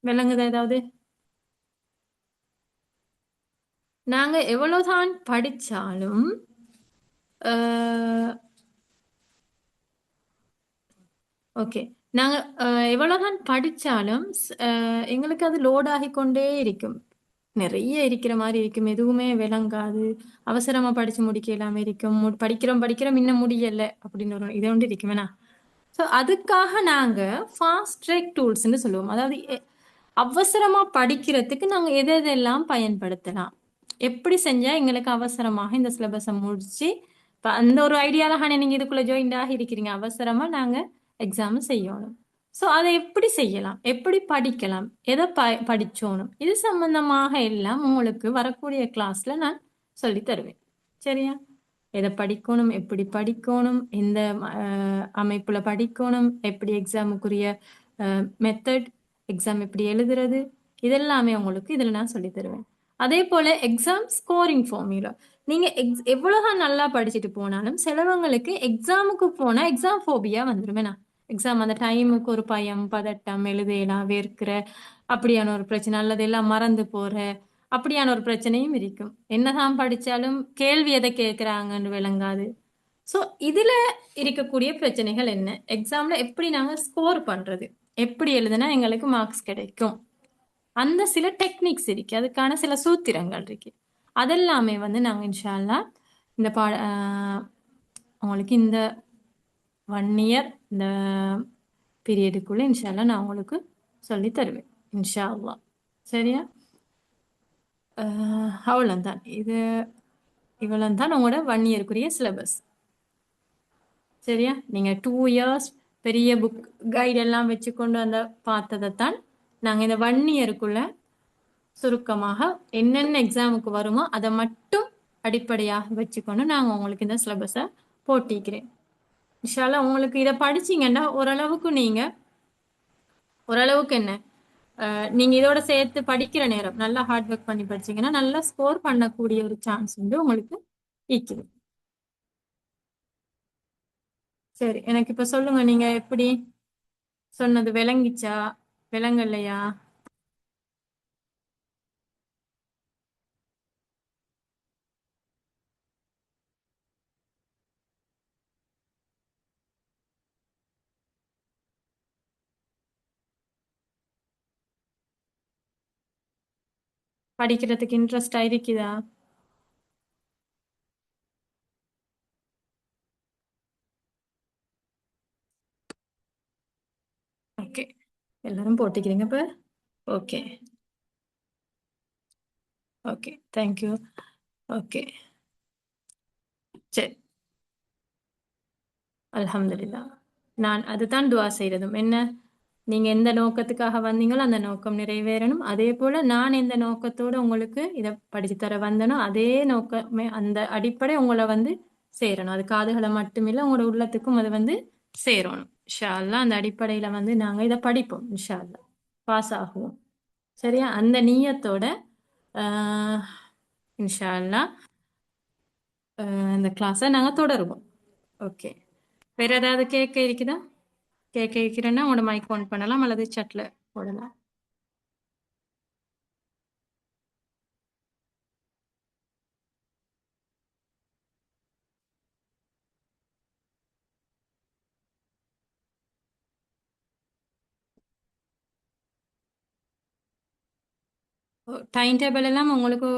விளங்குதா ஏதாவது? நாங்க எவ்வளவுதான் படிச்சாலும் ஓகே, நாங்க எவ்வளவுதான் படிச்சாலும் எங்களுக்கு அது லோட் ஆகிக்கொண்டே இருக்கும், நிறைய இருக்கிற மாதிரி இருக்கும், எதுவுமே விளங்காது, அவசரமா படிச்சு முடிக்க இல்லாம இருக்கும், படிக்கிறோம் இன்னும் முடியல அப்படின்னு ஒரு இதை ஒன்று இருக்கும் வேணா. ஸோ அதுக்காக நாங்க ஃபாஸ்ட் ட்ராக் டூல்ஸ்ன்னு சொல்லுவோம். அதாவது அவசரமா படிக்கிறதுக்கு நாங்க எதெல்லாம் பயன்படுத்தலாம், எப்படி செஞ்சா எங்களுக்கு அவசரமாக இந்த சிலபஸை முடிச்சு, இப்போ அந்த ஒரு ஐடியால நீங்க இதுக்குள்ள ஜாயின் ஆகி இருக்கிறீங்க, அவசரமா நாங்க எக்ஸாம் செய்யணும். ஸோ அதை எப்படி செய்யலாம், எப்படி படிக்கலாம், எதை படிச்சோணும், இது சம்பந்தமாக எல்லாம் உங்களுக்கு வரக்கூடிய கிளாஸ்ல நான் சொல்லி தருவேன். சரியா? எதை படிக்கணும், எப்படி படிக்கணும், எந்த அமைப்புல படிக்கணும், எப்படி எக்ஸாமுக்குரிய மெத்தட், எக்ஸாம் எப்படி எழுதுறது, இதெல்லாமே உங்களுக்கு இதுல நான் சொல்லி தருவேன். அதே போல எக்ஸாம் ஸ்கோரிங் ஃபார்முலா, நீங்க எவ்வளவுதான் நல்லா படிச்சுட்டு போனாலும் சிலவங்களுக்கு எக்ஸாமுக்கு போனா எக்ஸாம் ஃபோபியா வந்துருவேனா, எக்ஸாம் அந்த டைமுக்கு ஒரு பயம், பதட்டம், எழுதையெல்லாம் வேர்க்கிற அப்படியான ஒரு பிரச்சனை, அல்லது எல்லாம் மறந்து போற அப்படியான ஒரு பிரச்சனையும் இருக்கும். என்னதான் படிச்சாலும் கேள்வி எதை கேட்கிறாங்கன்னு விளங்காது. ஸோ இதுல இருக்கக்கூடிய பிரச்சனைகள் என்ன, எக்ஸாம்ல எப்படி நாங்க ஸ்கோர் பண்றது, எப்படி எழுதுனா எங்களுக்கு மார்க்ஸ் கிடைக்கும், அந்த சில டெக்னிக்ஸ் இருக்கு, அதுக்கான சில சூத்திரங்கள் இருக்கு. அதெல்லாமே வந்து நாங்க இன்ஷா அல்லாஹ் இந்த உங்களுக்கு இந்த 1 இயர் இந்த பீரியடுக்குள்ள இன்ஷா அல்லாஹ் நான் உங்களுக்கு சொல்லி தருவேன் இன்ஷா அல்லாஹ். சரியா? அவ்வளோதான், இவ்வளவு தான் உங்களோட 1 இயருக்குரிய சிலபஸ். சரியா? நீங்க 2 இயர்ஸ் பெரிய புக் கைடு எல்லாம் வச்சு கொண்டு வந்த பார்த்ததைத்தான் நாங்க இந்த 1 இயருக்குள்ள சுருக்கமாக என்னென்ன எக்ஸாமுக்கு வருமோ அதை மட்டும் அடிப்படையாக வச்சுக்கொண்டு நாங்க உங்களுக்கு இந்த சிலபஸை போட்டிக்கிறேன். இன்ஷால்லா உங்களுக்கு இதை படிச்சீங்கன்னா ஓரளவுக்கு என்ன, நீங்க இதோட சேர்த்து படிக்கிற நேரம் நல்லா ஹார்ட் ஒர்க் பண்ணி படிச்சீங்கன்னா நல்லா ஸ்கோர் பண்ணக்கூடிய ஒரு சான்ஸ் வந்து உங்களுக்கு இருக்குது. சரி, எனக்கு இப்ப சொல்லுங்க, நீங்க எப்படி சொன்னது விளங்கிச்சா, விளங்கலையா? படிக்கிறதுக்கு இன்ட்ரெஸ்ட் ஆயிருக்குதா? ஓகே, எல்லாரும் போட்டுக்கிறீங்க இப்ப. Okay okay, thank you. ஓகே, சரி, அல்ஹம்துலில்லாஹ். நான் அதுதான் துவா செய்யறதும் என்ன, நீங்க எந்த நோக்கத்துக்காக வந்தீங்களோ அந்த நோக்கம் நிறைவேறணும். அதே போல நான் எந்த நோக்கத்தோட உங்களுக்கு இதை படிச்சு தர வந்தனோ அதே நோக்கமே அந்த அடிப்படை உங்களை வந்து சேரணும். அது காதுகளை மட்டுமில்லை உங்களோட உள்ளத்துக்கும் அது வந்து சேரணும். இன்ஷா அல்லாஹ் அந்த அடிப்படையில வந்து நாங்க இதை படிப்போம். இன்ஷா அல்லாஹ் பாஸ் ஆகுவோம். சரியா? அந்த நீயத்தோட ஆஹ், இன்ஷா அல்லாஹ் இந்த கிளாஸை நாங்க தொடருவோம். ஓகே. வேற ஏதாவது கேட்க இருக்குதா? கேட்க இருக்கிறேன்னா உங்களோட மைக் ஆன் பண்ணலாம் அல்லது சட்ல போடலாம். டைம் டேபிள் எல்லாம் உங்களுக்கு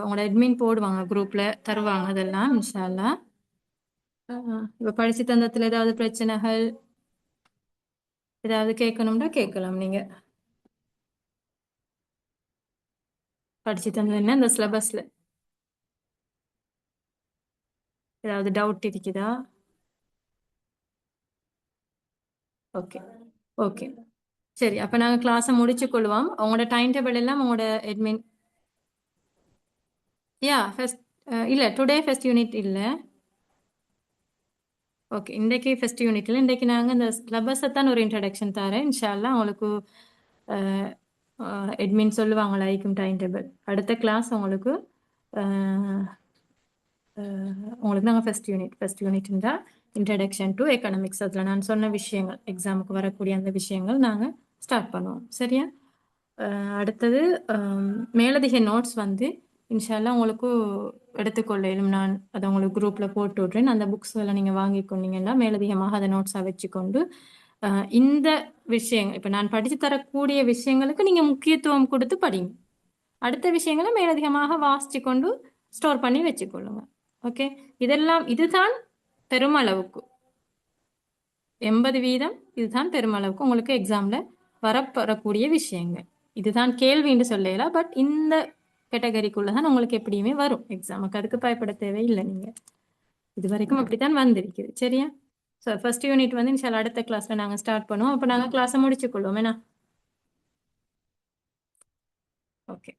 உங்களோட அட்மின் போடுவாங்க, குரூப்ல தருவாங்க அதெல்லாம் இன்ஷா அல்லாஹ். இப்ப படிச்சு தந்தத்துல ஏதாவது பிரச்சனைகள் ஏதாவது கேட்கணும்னா கேட்கலாம். நீங்க படிச்சு தந்ததுன்னா இந்த சிலபஸ்ல ஏதாவது டவுட் இருக்குதா? ஓகே. ஓகே. சரி, அப்ப நாங்க கிளாஸை முடிச்சு கொள்வோம். உங்களோட டைம் டேபிள் எல்லாம் உங்களோட அட்மின். யா ஃபர்ஸ்ட் இல்ல டுடே ஃபர்ஸ்ட் யூனிட் இல்ல. ஓகே, இன்றைக்கு ஃபர்ஸ்ட் யூனிட்ல இன்றைக்கு நாங்கள் இந்த சிலபஸை தான் ஒரு இன்ட்ரடக்ஷன் தரேன். இன்ஷால்லா உங்களுக்கு எட்மின் சொல்லுவாங்க லைக்கும் டைம் டேபிள். அடுத்த கிளாஸ் உங்களுக்கு அஹ், உங்களுக்கு நாங்கள் first unit introduction to economics. அதில் நான் சொன்ன விஷயங்கள் எக்ஸாமுக்கு வரக்கூடிய அந்த விஷயங்கள் நாங்கள் ஸ்டார்ட் பண்ணுவோம். சரியா? அடுத்தது மேலதிக நோட்ஸ் வந்து இன்ஷால்லா உங்களுக்கு எடுத்துக்கொள்ளும். நான் அதை உங்களுக்கு குரூப்பில் போட்டு விட்றேன். அந்த புக்ஸ்களை நீங்கள் வாங்கி கொண்டீங்கன்னா மேலதிகமாக அதை நோட்ஸாக வச்சுக்கொண்டு இந்த விஷயங்கள் இப்போ நான் படித்து தரக்கூடிய விஷயங்களுக்கு நீங்கள் முக்கியத்துவம் கொடுத்து படிங்க. அடுத்த விஷயங்களை மேலதிகமாக வாசித்து கொண்டு ஸ்டோர் பண்ணி வச்சுக்கொள்ளுங்க. ஓகே. இதெல்லாம் இதுதான் பெருமளவுக்கு 80% இதுதான் பெருமளவுக்கு உங்களுக்கு எக்ஸாம்ல வரப்பெறக்கூடிய விஷயங்கள். இதுதான் கேள்வின்னு சொல்லல, பட் இந்த கேட்டகரிக்குள்ள தான் உங்களுக்கு எப்படியுமே வரும் எக்ஸாமுக்கு. அதுக்கு பயப்பட தேவையில்லை. நீங்க இது வரைக்கும் அப்படித்தான் வந்திருக்குது. சரியா? ஸோ ஃபர்ஸ்ட் யூனிட் வந்து இன்ஷால்லா அடுத்த கிளாஸ்ல நாங்க ஸ்டார்ட் பண்ணுவோம். அப்போ நாங்க கிளாஸை முடிச்சுக்கொள்வோம். என்ன? ஓகே.